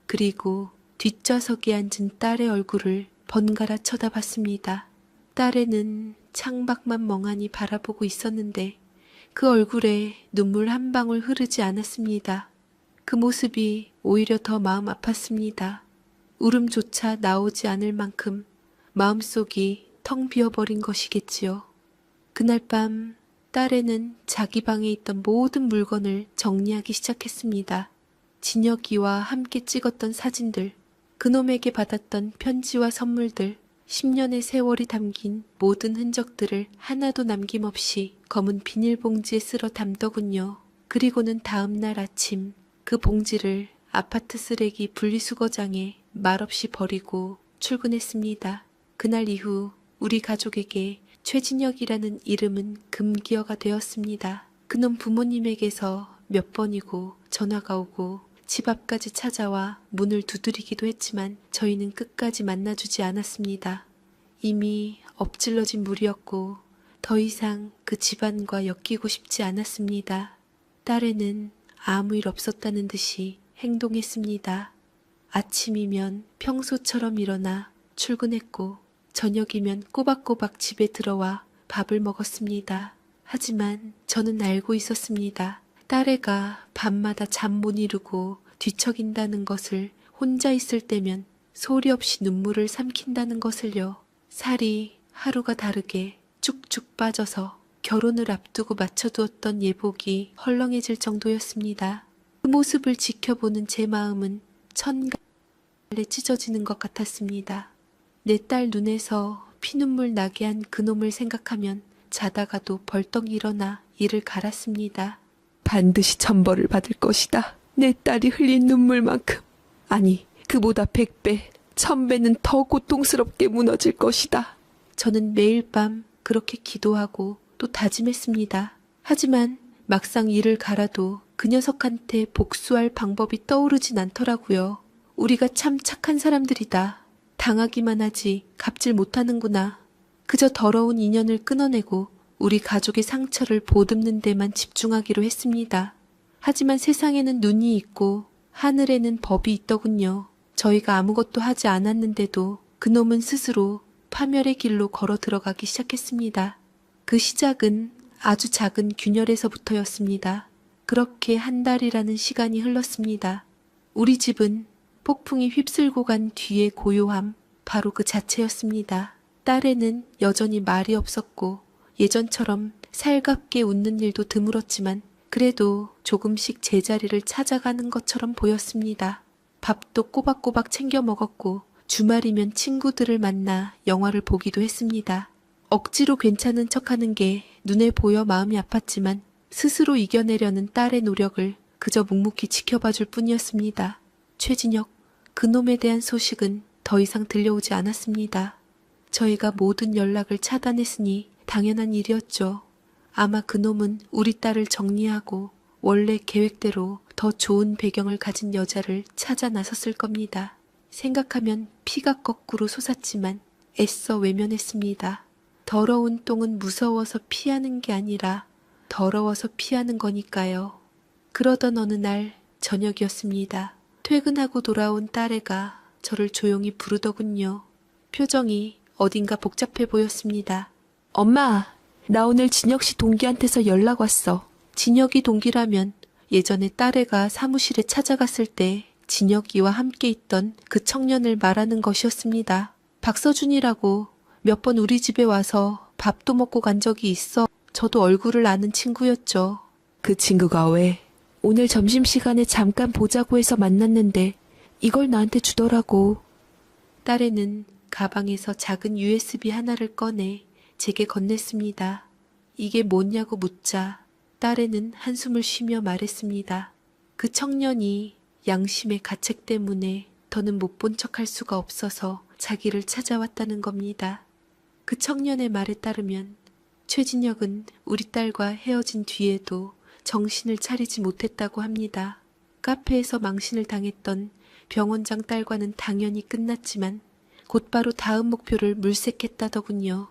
그리고 뒷좌석에 앉은 딸의 얼굴을 번갈아 쳐다봤습니다. 딸애는 창밖만 멍하니 바라보고 있었는데 그 얼굴에 눈물 한 방울 흐르지 않았습니다. 그 모습이 오히려 더 마음 아팠습니다. 울음조차 나오지 않을 만큼 마음속이 텅 비어버린 것이겠지요. 그날 밤 딸애는 자기 방에 있던 모든 물건을 정리하기 시작했습니다. 진혁이와 함께 찍었던 사진들, 그놈에게 받았던 편지와 선물들, 10년의 세월이 담긴 모든 흔적들을 하나도 남김없이 검은 비닐봉지에 쓸어 담더군요. 그리고는 다음 날 아침 그 봉지를 아파트 쓰레기 분리수거장에 말없이 버리고 출근했습니다. 그날 이후 우리 가족에게 최진혁이라는 이름은 금기어가 되었습니다. 그놈 부모님에게서 몇 번이고 전화가 오고 집 앞까지 찾아와 문을 두드리기도 했지만 저희는 끝까지 만나주지 않았습니다. 이미 엎질러진 물이었고 더 이상 그 집안과 엮이고 싶지 않았습니다. 딸애는 아무 일 없었다는 듯이 행동했습니다. 아침이면 평소처럼 일어나 출근했고 저녁이면 꼬박꼬박 집에 들어와 밥을 먹었습니다. 하지만 저는 알고 있었습니다. 딸애가 밤마다 잠 못 이루고 뒤척인다는 것을 혼자 있을 때면 소리 없이 눈물을 삼킨다는 것을요. 살이 하루가 다르게 쭉쭉 빠져서 결혼을 앞두고 맞춰두었던 예복이 헐렁해질 정도였습니다. 그 모습을 지켜보는 제 마음은 천갈래 찢어지는 것 같았습니다. 내 딸 눈에서 피눈물 나게 한 그놈을 생각하면 자다가도 벌떡 일어나 이를 갈았습니다. 반드시 천벌을 받을 것이다. 내 딸이 흘린 눈물만큼, 아니 그보다 100배, 1000배는 더 고통스럽게 무너질 것이다. 저는 매일 밤 그렇게 기도하고 또 다짐했습니다. 하지만 막상 이를 갈아도 그 녀석한테 복수할 방법이 떠오르진 않더라고요. 우리가 참 착한 사람들이다. 당하기만 하지 갚질 못하는구나. 그저 더러운 인연을 끊어내고 우리 가족의 상처를 보듬는 데만 집중하기로 했습니다. 하지만 세상에는 눈이 있고 하늘에는 법이 있더군요. 저희가 아무것도 하지 않았는데도 그놈은 스스로 파멸의 길로 걸어 들어가기 시작했습니다. 그 시작은 아주 작은 균열에서부터였습니다. 그렇게 한 달이라는 시간이 흘렀습니다. 우리 집은 폭풍이 휩쓸고 간 뒤의 고요함, 바로 그 자체였습니다. 딸애는 여전히 말이 없었고 예전처럼 살갑게 웃는 일도 드물었지만 그래도 조금씩 제자리를 찾아가는 것처럼 보였습니다. 밥도 꼬박꼬박 챙겨 먹었고 주말이면 친구들을 만나 영화를 보기도 했습니다. 억지로 괜찮은 척하는 게 눈에 보여 마음이 아팠지만 스스로 이겨내려는 딸의 노력을 그저 묵묵히 지켜봐줄 뿐이었습니다. 최진혁, 그놈에 대한 소식은 더 이상 들려오지 않았습니다. 저희가 모든 연락을 차단했으니 당연한 일이었죠. 아마 그놈은 우리 딸을 정리하고 원래 계획대로 더 좋은 배경을 가진 여자를 찾아 나섰을 겁니다. 생각하면 피가 거꾸로 솟았지만 애써 외면했습니다. 더러운 똥은 무서워서 피하는 게 아니라 더러워서 피하는 거니까요. 그러던 어느 날 저녁이었습니다. 퇴근하고 돌아온 딸애가 저를 조용히 부르더군요. 표정이 어딘가 복잡해 보였습니다. 엄마, 나 오늘 진혁씨 동기한테서 연락 왔어. 진혁이 동기라면 예전에 딸애가 사무실에 찾아갔을 때 진혁이와 함께 있던 그 청년을 말하는 것이었습니다. 박서준이라고 몇 번 우리 집에 와서 밥도 먹고 간 적이 있어. 저도 얼굴을 아는 친구였죠. 그 친구가 왜? 오늘 점심시간에 잠깐 보자고 해서 만났는데 이걸 나한테 주더라고. 딸애는 가방에서 작은 USB 하나를 꺼내 제게 건넸습니다. 이게 뭐냐고 묻자 딸애는 한숨을 쉬며 말했습니다. 그 청년이 양심의 가책 때문에 더는 못 본 척할 수가 없어서 자기를 찾아왔다는 겁니다. 그 청년의 말에 따르면 최진혁은 우리 딸과 헤어진 뒤에도 정신을 차리지 못했다고 합니다. 카페에서 망신을 당했던 병원장 딸과는 당연히 끝났지만 곧바로 다음 목표를 물색했다더군요.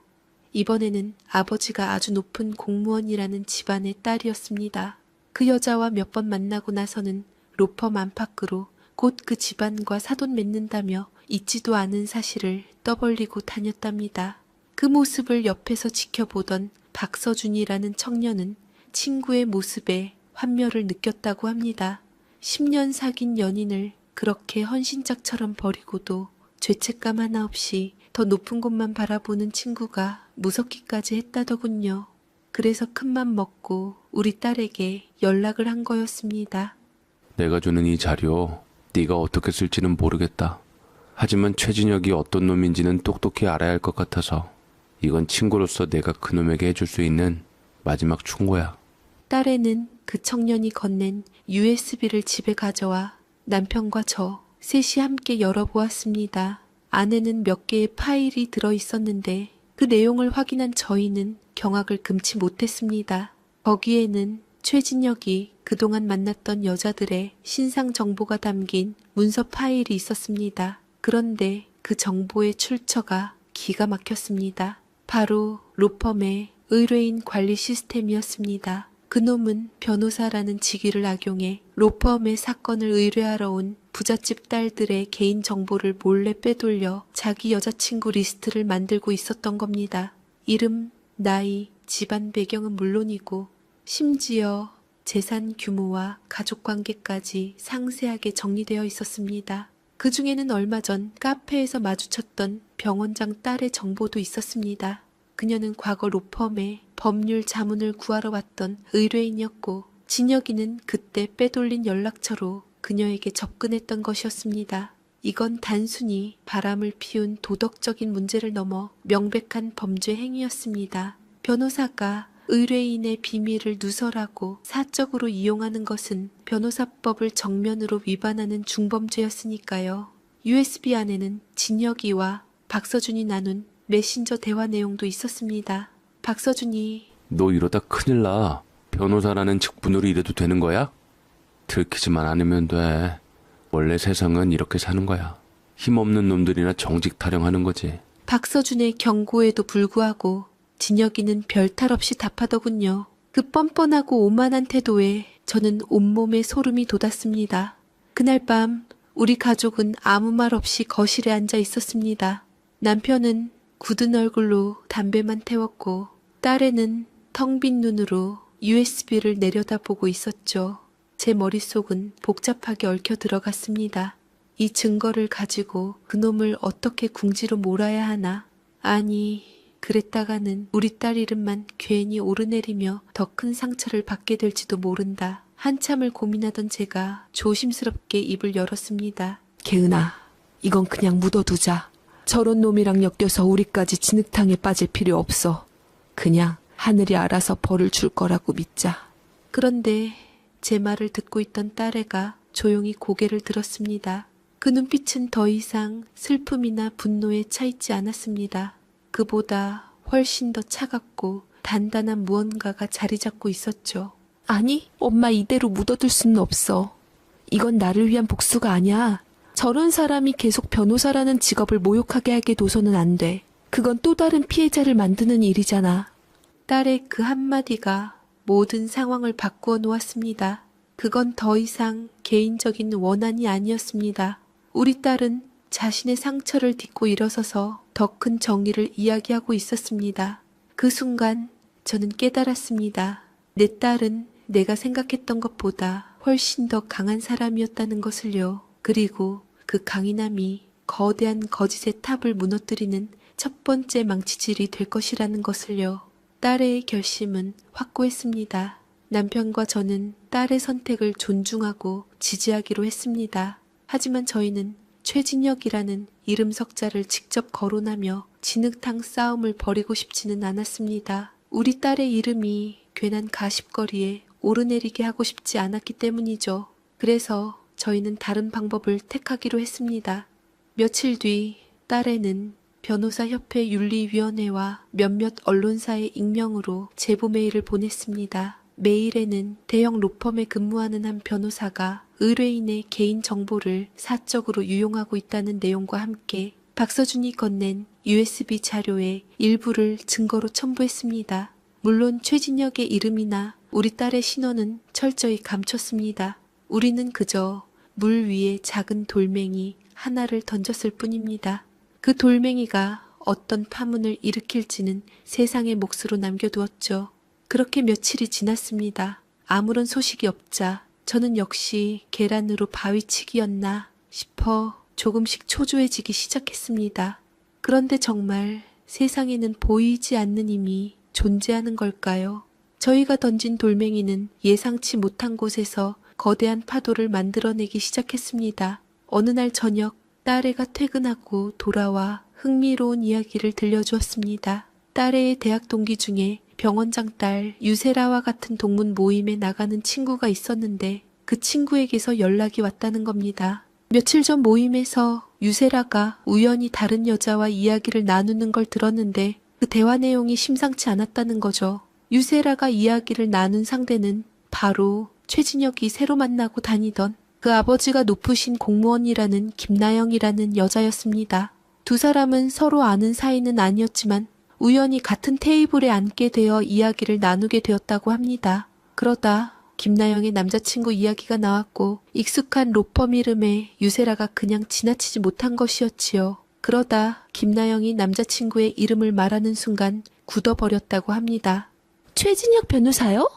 이번에는 아버지가 아주 높은 공무원이라는 집안의 딸이었습니다. 그 여자와 몇 번 만나고 나서는 로펌 안팎으로 곧 그 집안과 사돈 맺는다며 있지도 않은 사실을 떠벌리고 다녔답니다. 그 모습을 옆에서 지켜보던 박서준이라는 청년은 친구의 모습에 환멸을 느꼈다고 합니다. 10년 사귄 연인을 그렇게 헌신짝처럼 버리고도 죄책감 하나 없이 더 높은 곳만 바라보는 친구가 무섭기까지 했다더군요. 그래서 큰맘 먹고 우리 딸에게 연락을 한 거였습니다. 내가 주는 이 자료 네가 어떻게 쓸지는 모르겠다. 하지만 최진혁이 어떤 놈인지는 똑똑히 알아야 할 것 같아서 이건 친구로서 내가 그놈에게 해줄 수 있는 마지막 충고야. 딸애는 그 청년이 건넨 USB를 집에 가져와 남편과 저 셋이 함께 열어보았습니다. 안에는 몇 개의 파일이 들어있었는데 그 내용을 확인한 저희는 경악을 금치 못했습니다. 거기에는 최진혁이 그동안 만났던 여자들의 신상 정보가 담긴 문서 파일이 있었습니다. 그런데 그 정보의 출처가 기가 막혔습니다. 바로 로펌의 의뢰인 관리 시스템이었습니다. 그놈은 변호사라는 직위를 악용해 로펌의 사건을 의뢰하러 온 부잣집 딸들의 개인 정보를 몰래 빼돌려 자기 여자친구 리스트를 만들고 있었던 겁니다. 이름, 나이, 집안 배경은 물론이고 심지어 재산 규모와 가족관계까지 상세하게 정리되어 있었습니다. 그 중에는 얼마 전 카페에서 마주쳤던 병원장 딸의 정보도 있었습니다. 그녀는 과거 로펌에 법률 자문을 구하러 왔던 의뢰인이었고 진혁이는 그때 빼돌린 연락처로 그녀에게 접근했던 것이었습니다. 이건 단순히 바람을 피운 도덕적인 문제를 넘어 명백한 범죄 행위였습니다. 변호사가 의뢰인의 비밀을 누설하고 사적으로 이용하는 것은 변호사법을 정면으로 위반하는 중범죄였으니까요. USB 안에는 진혁이와 박서준이 나눈 메신저 대화 내용도 있었습니다. 박서준이 너 이러다 큰일 나. 변호사라는 직분으로 일해도 되는 거야? 들키지만 않으면 돼. 원래 세상은 이렇게 사는 거야. 힘없는 놈들이나 정직 타령하는 거지. 박서준의 경고에도 불구하고 진혁이는 별탈 없이 답하더군요. 그 뻔뻔하고 오만한 태도에 저는 온몸에 소름이 돋았습니다. 그날 밤 우리 가족은 아무 말 없이 거실에 앉아 있었습니다. 남편은 굳은 얼굴로 담배만 태웠고 딸애는 텅 빈 눈으로 USB를 내려다보고 있었죠. 제 머릿속은 복잡하게 얽혀 들어갔습니다. 이 증거를 가지고 그놈을 어떻게 궁지로 몰아야 하나? 아니, 그랬다가는 우리 딸 이름만 괜히 오르내리며 더 큰 상처를 받게 될지도 모른다. 한참을 고민하던 제가 조심스럽게 입을 열었습니다. 개은아, 이건 그냥 묻어두자. 저런 놈이랑 엮여서 우리까지 진흙탕에 빠질 필요 없어. 그냥 하늘이 알아서 벌을 줄 거라고 믿자. 그런데 제 말을 듣고 있던 딸애가 조용히 고개를 들었습니다. 그 눈빛은 더 이상 슬픔이나 분노에 차있지 않았습니다. 그보다 훨씬 더 차갑고 단단한 무언가가 자리 잡고 있었죠. 아니, 엄마 이대로 묻어둘 수는 없어. 이건 나를 위한 복수가 아니야. 저런 사람이 계속 변호사라는 직업을 모욕하게 하게 둬서는 안 돼. 그건 또 다른 피해자를 만드는 일이잖아. 딸의 그 한마디가 모든 상황을 바꾸어 놓았습니다. 그건 더 이상 개인적인 원한이 아니었습니다. 우리 딸은 자신의 상처를 딛고 일어서서 더 큰 정의를 이야기하고 있었습니다. 그 순간 저는 깨달았습니다. 내 딸은 내가 생각했던 것보다 훨씬 더 강한 사람이었다는 것을요. 그리고 그 강인함이 거대한 거짓의 탑을 무너뜨리는 첫 번째 망치질이 될 것이라는 것을요. 딸의 결심은 확고했습니다. 남편과 저는 딸의 선택을 존중하고 지지하기로 했습니다. 하지만 저희는 최진혁이라는 이름 석자를 직접 거론하며 진흙탕 싸움을 벌이고 싶지는 않았습니다. 우리 딸의 이름이 괜한 가십거리에 오르내리게 하고 싶지 않았기 때문이죠. 그래서 저희는 다른 방법을 택하기로 했습니다. 며칠 뒤 딸에는 변호사협회 윤리위원회와 몇몇 언론사의 익명으로 제보 메일을 보냈습니다. 메일에는 대형 로펌에 근무하는 한 변호사가 의뢰인의 개인 정보를 사적으로 유용하고 있다는 내용과 함께 박서준이 건넨 USB 자료의 일부를 증거로 첨부했습니다. 물론 최진혁의 이름이나 우리 딸의 신원은 철저히 감췄습니다. 우리는 그저 물 위에 작은 돌멩이 하나를 던졌을 뿐입니다. 그 돌멩이가 어떤 파문을 일으킬지는 세상의 몫으로 남겨두었죠. 그렇게 며칠이 지났습니다. 아무런 소식이 없자 저는 역시 계란으로 바위치기였나 싶어 조금씩 초조해지기 시작했습니다. 그런데 정말 세상에는 보이지 않는 힘이 존재하는 걸까요? 저희가 던진 돌멩이는 예상치 못한 곳에서 거대한 파도를 만들어내기 시작했습니다. 어느 날 저녁 딸애가 퇴근하고 돌아와 흥미로운 이야기를 들려주었습니다. 딸애의 대학 동기 중에 병원장 딸 유세라와 같은 동문 모임에 나가는 친구가 있었는데 그 친구에게서 연락이 왔다는 겁니다. 며칠 전 모임에서 유세라가 우연히 다른 여자와 이야기를 나누는 걸 들었는데 그 대화 내용이 심상치 않았다는 거죠. 유세라가 이야기를 나눈 상대는 바로 최진혁이 새로 만나고 다니던 그 아버지가 높으신 공무원이라는 김나영이라는 여자였습니다. 두 사람은 서로 아는 사이는 아니었지만 우연히 같은 테이블에 앉게 되어 이야기를 나누게 되었다고 합니다. 그러다 김나영의 남자친구 이야기가 나왔고 익숙한 로펌 이름에 유세라가 그냥 지나치지 못한 것이었지요. 그러다 김나영이 남자친구의 이름을 말하는 순간 굳어버렸다고 합니다. 최진혁 변호사요?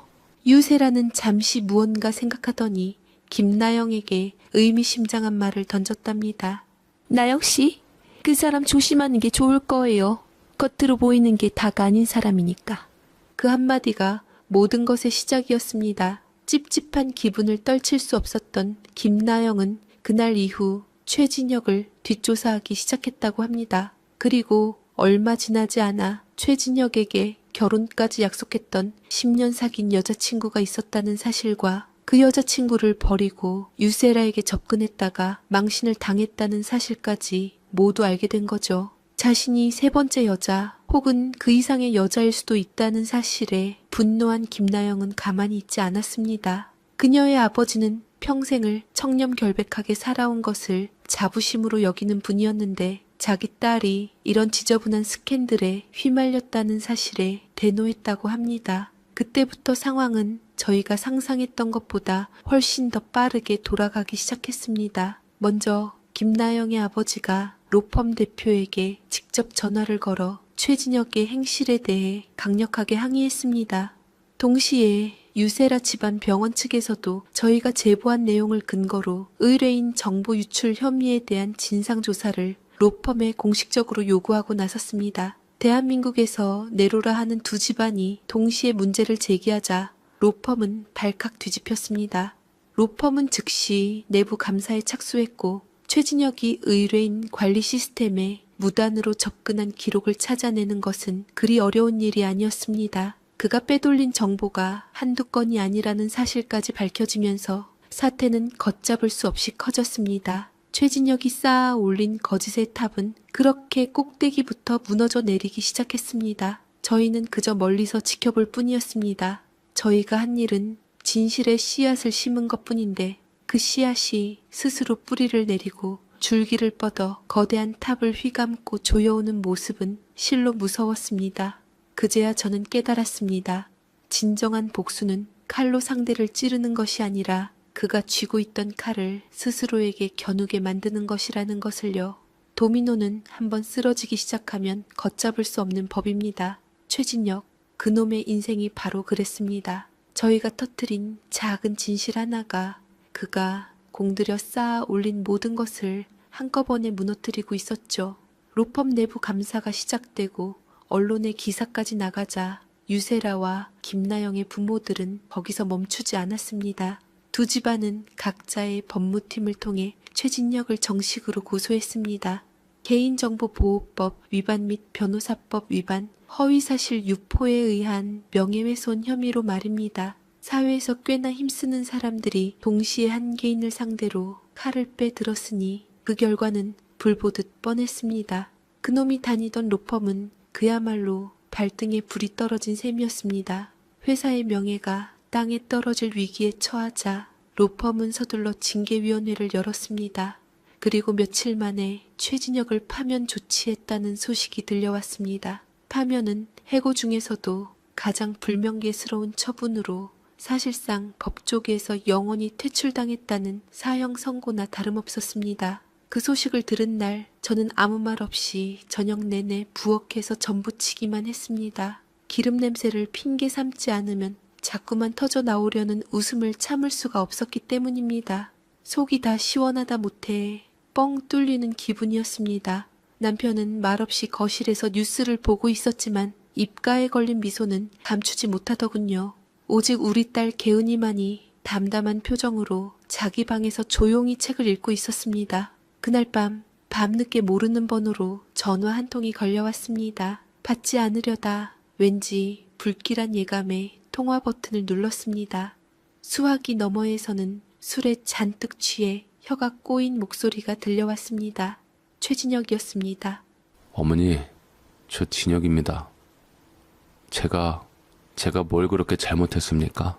유세라는 잠시 무언가 생각하더니 김나영에게 의미심장한 말을 던졌답니다. 나영 씨, 그 사람 조심하는 게 좋을 거예요. 겉으로 보이는 게 다가 아닌 사람이니까. 그 한마디가 모든 것의 시작이었습니다. 찝찝한 기분을 떨칠 수 없었던 김나영은 그날 이후 최진혁을 뒷조사하기 시작했다고 합니다. 그리고 얼마 지나지 않아 최진혁에게 결혼까지 약속했던 10년 사귄 여자친구가 있었다는 사실과 그 여자친구를 버리고 유세라에게 접근했다가 망신을 당했다는 사실까지 모두 알게 된 거죠. 자신이 세 번째 여자 혹은 그 이상의 여자일 수도 있다는 사실에 분노한 김나영은 가만히 있지 않았습니다. 그녀의 아버지는 평생을 청렴결백하게 살아온 것을 자부심으로 여기는 분이었는데 자기 딸이 이런 지저분한 스캔들에 휘말렸다는 사실에 대노했다고 합니다. 그때부터 상황은 저희가 상상했던 것보다 훨씬 더 빠르게 돌아가기 시작했습니다. 먼저 김나영의 아버지가 로펌 대표에게 직접 전화를 걸어 최진혁의 행실에 대해 강력하게 항의했습니다. 동시에 유세라 집안 병원 측에서도 저희가 제보한 내용을 근거로 의뢰인 정보 유출 혐의에 대한 진상조사를 로펌에 공식적으로 요구하고 나섰습니다. 대한민국에서 내로라 하는 두 집안이 동시에 문제를 제기하자 로펌은 발칵 뒤집혔습니다. 로펌은 즉시 내부 감사에 착수했고 최진혁이 의뢰인 관리 시스템에 무단으로 접근한 기록을 찾아내는 것은 그리 어려운 일이 아니었습니다. 그가 빼돌린 정보가 한두 건이 아니라는 사실까지 밝혀지면서 사태는 걷잡을 수 없이 커졌습니다. 최진혁이 쌓아 올린 거짓의 탑은 그렇게 꼭대기부터 무너져 내리기 시작했습니다. 저희는 그저 멀리서 지켜볼 뿐이었습니다. 저희가 한 일은 진실의 씨앗을 심은 것뿐인데 그 씨앗이 스스로 뿌리를 내리고 줄기를 뻗어 거대한 탑을 휘감고 조여오는 모습은 실로 무서웠습니다. 그제야 저는 깨달았습니다. 진정한 복수는 칼로 상대를 찌르는 것이 아니라 그가 쥐고 있던 칼을 스스로에게 겨누게 만드는 것이라는 것을요. 도미노는 한번 쓰러지기 시작하면 걷잡을 수 없는 법입니다. 최진혁, 그놈의 인생이 바로 그랬습니다. 저희가 터뜨린 작은 진실 하나가 그가 공들여 쌓아 올린 모든 것을 한꺼번에 무너뜨리고 있었죠. 로펌 내부 감사가 시작되고 언론에 기사까지 나가자 유세라와 김나영의 부모들은 거기서 멈추지 않았습니다. 두 집안은 각자의 법무팀을 통해 최진혁을 정식으로 고소했습니다. 개인정보보호법 위반 및 변호사법 위반, 허위사실 유포에 의한 명예훼손 혐의로 말입니다. 사회에서 꽤나 힘쓰는 사람들이 동시에 한 개인을 상대로 칼을 빼들었으니 그 결과는 불보듯 뻔했습니다. 그놈이 다니던 로펌은 그야말로 발등에 불이 떨어진 셈이었습니다. 회사의 명예가 땅에 떨어질 위기에 처하자 로펌은 서둘러 징계위원회를 열었습니다. 그리고 며칠 만에 최진혁을 파면 조치했다는 소식이 들려왔습니다. 파면은 해고 중에서도 가장 불명예스러운 처분으로 사실상 법조계에서 영원히 퇴출당했다는 사형 선고나 다름없었습니다. 그 소식을 들은 날 저는 아무 말 없이 저녁 내내 부엌에서 전부치기만 했습니다. 기름 냄새를 핑계 삼지 않으면 자꾸만 터져 나오려는 웃음을 참을 수가 없었기 때문입니다. 속이 다 시원하다 못해 뻥 뚫리는 기분이었습니다. 남편은 말없이 거실에서 뉴스를 보고 있었지만 입가에 걸린 미소는 감추지 못하더군요. 오직 우리 딸 개은이만이 담담한 표정으로 자기 방에서 조용히 책을 읽고 있었습니다. 그날 밤늦게 모르는 번호로 전화 한 통이 걸려왔습니다. 받지 않으려다 왠지 불길한 예감에 통화 버튼을 눌렀습니다. 수화기 너머에서는 술에 잔뜩 취해 혀가 꼬인 목소리가 들려왔습니다. 최진혁이었습니다. 어머니, 저 진혁입니다. 제가 뭘 그렇게 잘못했습니까?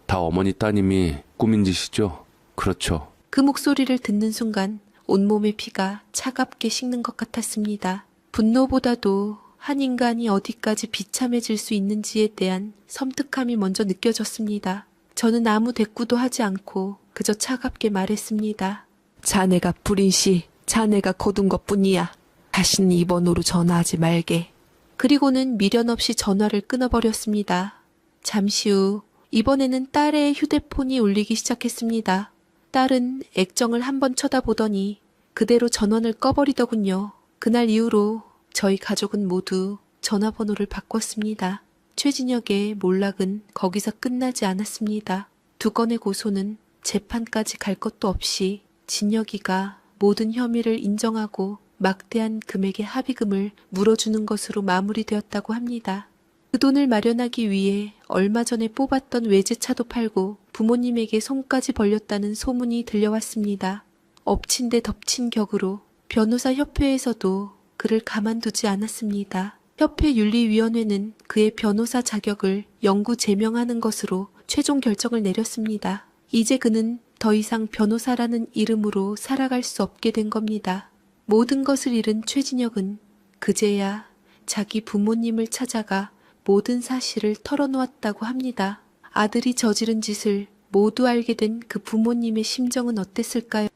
다 어머니 따님이 꾸민 짓이죠? 그렇죠. 그 목소리를 듣는 순간 온몸의 피가 차갑게 식는 것 같았습니다. 분노보다도 한 인간이 어디까지 비참해질 수 있는지에 대한 섬뜩함이 먼저 느껴졌습니다. 저는 아무 대꾸도 하지 않고 그저 차갑게 말했습니다. 자네가 불인씨, 자네가 거둔 것뿐이야. 다시는 이 번호로 전화하지 말게. 그리고는 미련 없이 전화를 끊어버렸습니다. 잠시 후 이번에는 딸의 휴대폰이 울리기 시작했습니다. 딸은 액정을 한번 쳐다보더니 그대로 전원을 꺼버리더군요. 그날 이후로 저희 가족은 모두 전화번호를 바꿨습니다. 최진혁의 몰락은 거기서 끝나지 않았습니다. 두 건의 고소는 재판까지 갈 것도 없이 진혁이가 모든 혐의를 인정하고 막대한 금액의 합의금을 물어주는 것으로 마무리되었다고 합니다. 그 돈을 마련하기 위해 얼마 전에 뽑았던 외제차도 팔고 부모님에게 손까지 벌렸다는 소문이 들려왔습니다. 엎친 데 덮친 격으로 변호사 협회에서도 그를 가만두지 않았습니다. 협회 윤리위원회는 그의 변호사 자격을 영구 제명하는 것으로 최종 결정을 내렸습니다. 이제 그는 더 이상 변호사라는 이름으로 살아갈 수 없게 된 겁니다. 모든 것을 잃은 최진혁은 그제야 자기 부모님을 찾아가 모든 사실을 털어놓았다고 합니다. 아들이 저지른 짓을 모두 알게 된 그 부모님의 심정은 어땠을까요?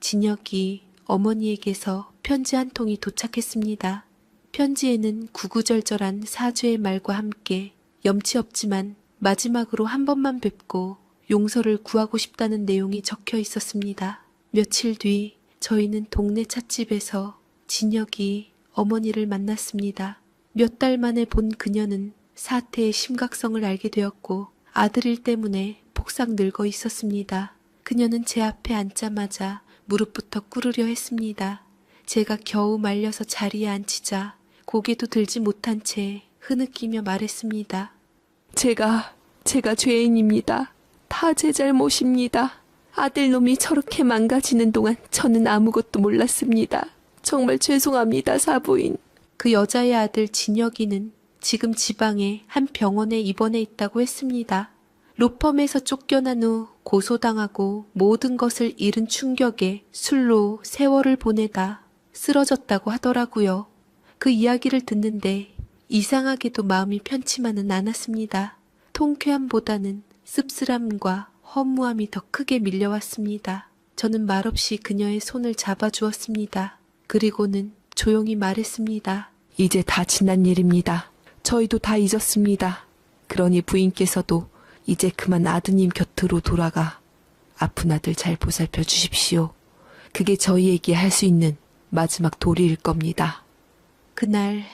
진혁이 어머니에게서 편지 한 통이 도착했습니다. 편지에는 구구절절한 사죄의 말과 함께 염치 없지만 마지막으로 한 번만 뵙고 용서를 구하고 싶다는 내용이 적혀 있었습니다. 며칠 뒤 저희는 동네 찻집에서 진혁이 어머니를 만났습니다. 몇 달 만에 본 그녀는 사태의 심각성을 알게 되었고 아들 일 때문에 폭삭 늙어 있었습니다. 그녀는 제 앞에 앉자마자 무릎부터 꿇으려 했습니다. 제가 겨우 말려서 자리에 앉히자 고개도 들지 못한 채 흐느끼며 말했습니다. 제가 죄인입니다. 다 제 잘못입니다. 아들놈이 저렇게 망가지는 동안 저는 아무것도 몰랐습니다. 정말 죄송합니다, 사부인. 그 여자의 아들 진혁이는 지금 지방의 한 병원에 입원해 있다고 했습니다. 로펌에서 쫓겨난 후 고소당하고 모든 것을 잃은 충격에 술로 세월을 보내다 쓰러졌다고 하더라고요. 그 이야기를 듣는데 이상하게도 마음이 편치만은 않았습니다. 통쾌함보다는 씁쓸함과 허무함이 더 크게 밀려왔습니다. 저는 말없이 그녀의 손을 잡아주었습니다. 그리고는 조용히 말했습니다. 이제 다 지난 일입니다. 저희도 다 잊었습니다. 그러니 부인께서도 이제 그만 아드님 곁으로 돌아가 아픈 아들 잘 보살펴 주십시오. 그게 저희에게 할 수 있는 마지막 도리일 겁니다. 그날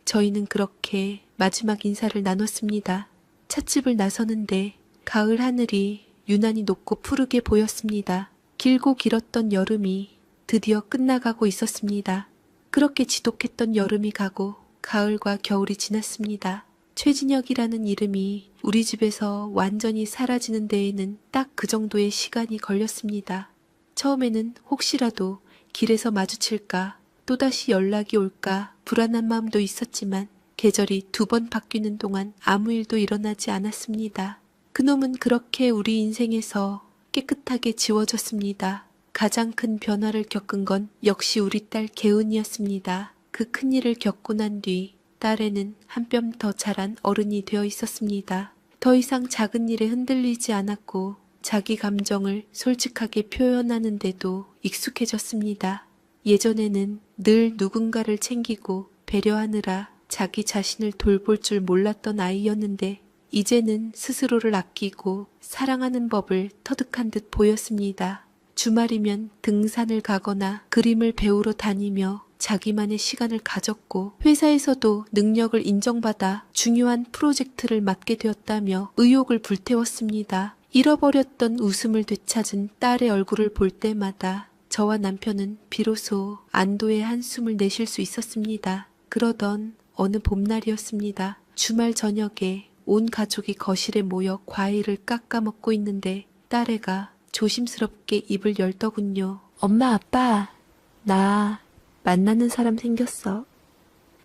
저희는 그렇게 마지막 인사를 나눴습니다. 찻집을 나서는데 가을 하늘이 유난히 높고 푸르게 보였습니다. 길고 길었던 여름이 드디어 끝나가고 있었습니다. 그렇게 지독했던 여름이 가고 가을과 겨울이 지났습니다. 최진혁이라는 이름이 우리 집에서 완전히 사라지는 데에는 딱 그 정도의 시간이 걸렸습니다. 처음에는 혹시라도 길에서 마주칠까, 또다시 연락이 올까 불안한 마음도 있었지만 계절이 2번 바뀌는 동안 아무 일도 일어나지 않았습니다. 그놈은 그렇게 우리 인생에서 깨끗하게 지워졌습니다. 가장 큰 변화를 겪은 건 역시 우리 딸 개은이었습니다. 그 큰일을 겪고 난 뒤 딸에는 한 뼘 더 자란 어른이 되어 있었습니다. 더 이상 작은 일에 흔들리지 않았고 자기 감정을 솔직하게 표현하는데도 익숙해졌습니다. 예전에는 늘 누군가를 챙기고 배려하느라 자기 자신을 돌볼 줄 몰랐던 아이였는데 이제는 스스로를 아끼고 사랑하는 법을 터득한 듯 보였습니다. 주말이면 등산을 가거나 그림을 배우러 다니며 자기만의 시간을 가졌고 회사에서도 능력을 인정받아 중요한 프로젝트를 맡게 되었다며 의욕을 불태웠습니다. 잃어버렸던 웃음을 되찾은 딸의 얼굴을 볼 때마다 저와 남편은 비로소 안도의 한숨을 내쉴 수 있었습니다. 그러던 어느 봄날이었습니다. 주말 저녁에 온 가족이 거실에 모여 과일을 깎아 먹고 있는데 딸애가 조심스럽게 입을 열더군요. 엄마, 아빠, 나 만나는 사람 생겼어.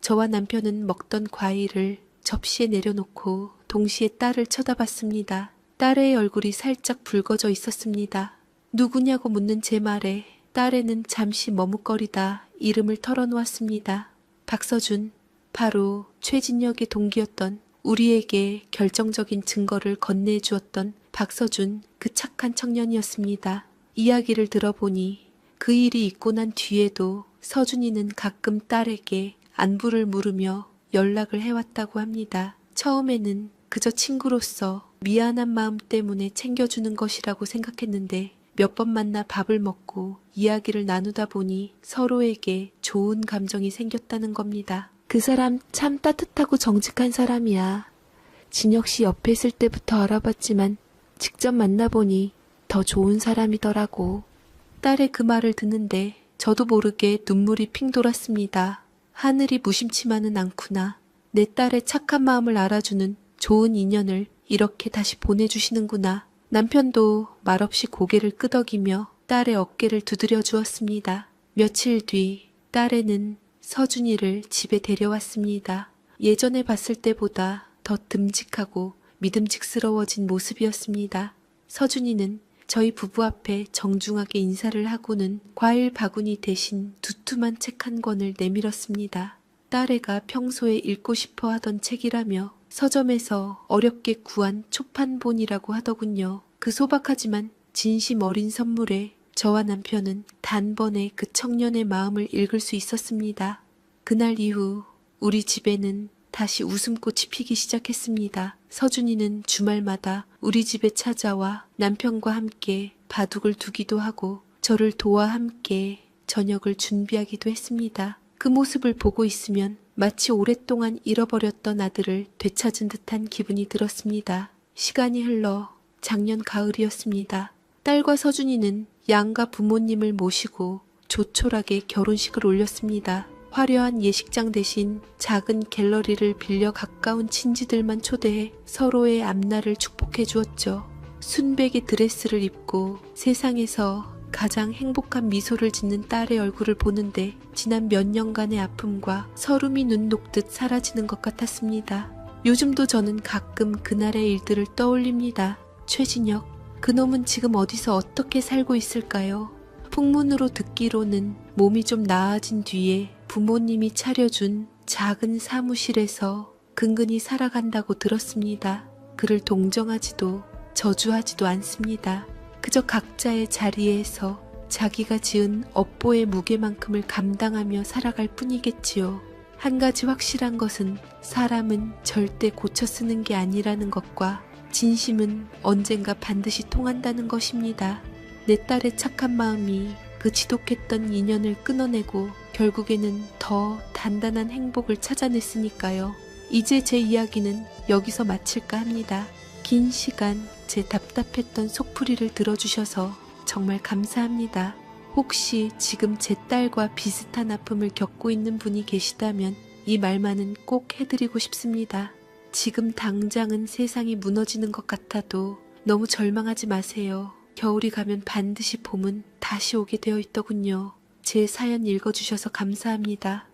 저와 남편은 먹던 과일을 접시에 내려놓고 동시에 딸을 쳐다봤습니다. 딸의 얼굴이 살짝 붉어져 있었습니다. 누구냐고 묻는 제 말에 딸애는 잠시 머뭇거리다 이름을 털어놓았습니다. 박서준, 바로 최진혁의 동기였던, 우리에게 결정적인 증거를 건네주었던 박서준, 그 착한 청년이었습니다. 이야기를 들어보니 그 일이 있고 난 뒤에도 서준이는 가끔 딸에게 안부를 물으며 연락을 해왔다고 합니다. 처음에는 그저 친구로서 미안한 마음 때문에 챙겨주는 것이라고 생각했는데 몇 번 만나 밥을 먹고 이야기를 나누다 보니 서로에게 좋은 감정이 생겼다는 겁니다. 그 사람 참 따뜻하고 정직한 사람이야. 진혁 씨 옆에 있을 때부터 알아봤지만 직접 만나보니 더 좋은 사람이더라고. 딸의 그 말을 듣는데 저도 모르게 눈물이 핑 돌았습니다. 하늘이 무심치만은 않구나. 내 딸의 착한 마음을 알아주는 좋은 인연을 이렇게 다시 보내주시는구나. 남편도 말없이 고개를 끄덕이며 딸의 어깨를 두드려 주었습니다. 며칠 뒤 딸애는 서준이를 집에 데려왔습니다. 예전에 봤을 때보다 더 듬직하고 믿음직스러워진 모습이었습니다. 서준이는 저희 부부 앞에 정중하게 인사를 하고는 과일 바구니 대신 두툼한 책 한 권을 내밀었습니다. 딸애가 평소에 읽고 싶어 하던 책이라며 서점에서 어렵게 구한 초판본이라고 하더군요. 그 소박하지만 진심 어린 선물에 저와 남편은 단번에 그 청년의 마음을 읽을 수 있었습니다. 그날 이후 우리 집에는 다시 웃음꽃이 피기 시작했습니다. 서준이는 주말마다 우리 집에 찾아와 남편과 함께 바둑을 두기도 하고 저를 도와 함께 저녁을 준비하기도 했습니다. 그 모습을 보고 있으면 마치 오랫동안 잃어버렸던 아들을 되찾은 듯한 기분이 들었습니다. 시간이 흘러 작년 가을이었습니다. 딸과 서준이는 양가 부모님을 모시고 조촐하게 결혼식을 올렸습니다. 화려한 예식장 대신 작은 갤러리를 빌려 가까운 친지들만 초대해 서로의 앞날을 축복해 주었죠. 순백의 드레스를 입고 세상에서 가장 행복한 미소를 짓는 딸의 얼굴을 보는데 지난 몇 년간의 아픔과 서름이 눈 녹듯 사라지는 것 같았습니다. 요즘도 저는 가끔 그날의 일들을 떠올립니다. 최진혁, 그놈은 지금 어디서 어떻게 살고 있을까요? 풍문으로 듣기로는 몸이 좀 나아진 뒤에 부모님이 차려준 작은 사무실에서 근근히 살아간다고 들었습니다. 그를 동정하지도 저주하지도 않습니다. 그저 각자의 자리에서 자기가 지은 업보의 무게만큼을 감당하며 살아갈 뿐이겠지요. 한 가지 확실한 것은 사람은 절대 고쳐 쓰는 게 아니라는 것과 진심은 언젠가 반드시 통한다는 것입니다. 내 딸의 착한 마음이 그 지독했던 인연을 끊어내고 결국에는 더 단단한 행복을 찾아냈으니까요. 이제 제 이야기는 여기서 마칠까 합니다. 긴 시간 제 답답했던 속풀이를 들어주셔서 정말 감사합니다. 혹시 지금 제 딸과 비슷한 아픔을 겪고 있는 분이 계시다면 이 말만은 꼭 해드리고 싶습니다. 지금 당장은 세상이 무너지는 것 같아도 너무 절망하지 마세요. 겨울이 가면 반드시 봄은 다시 오게 되어 있더군요. 제 사연 읽어주셔서 감사합니다.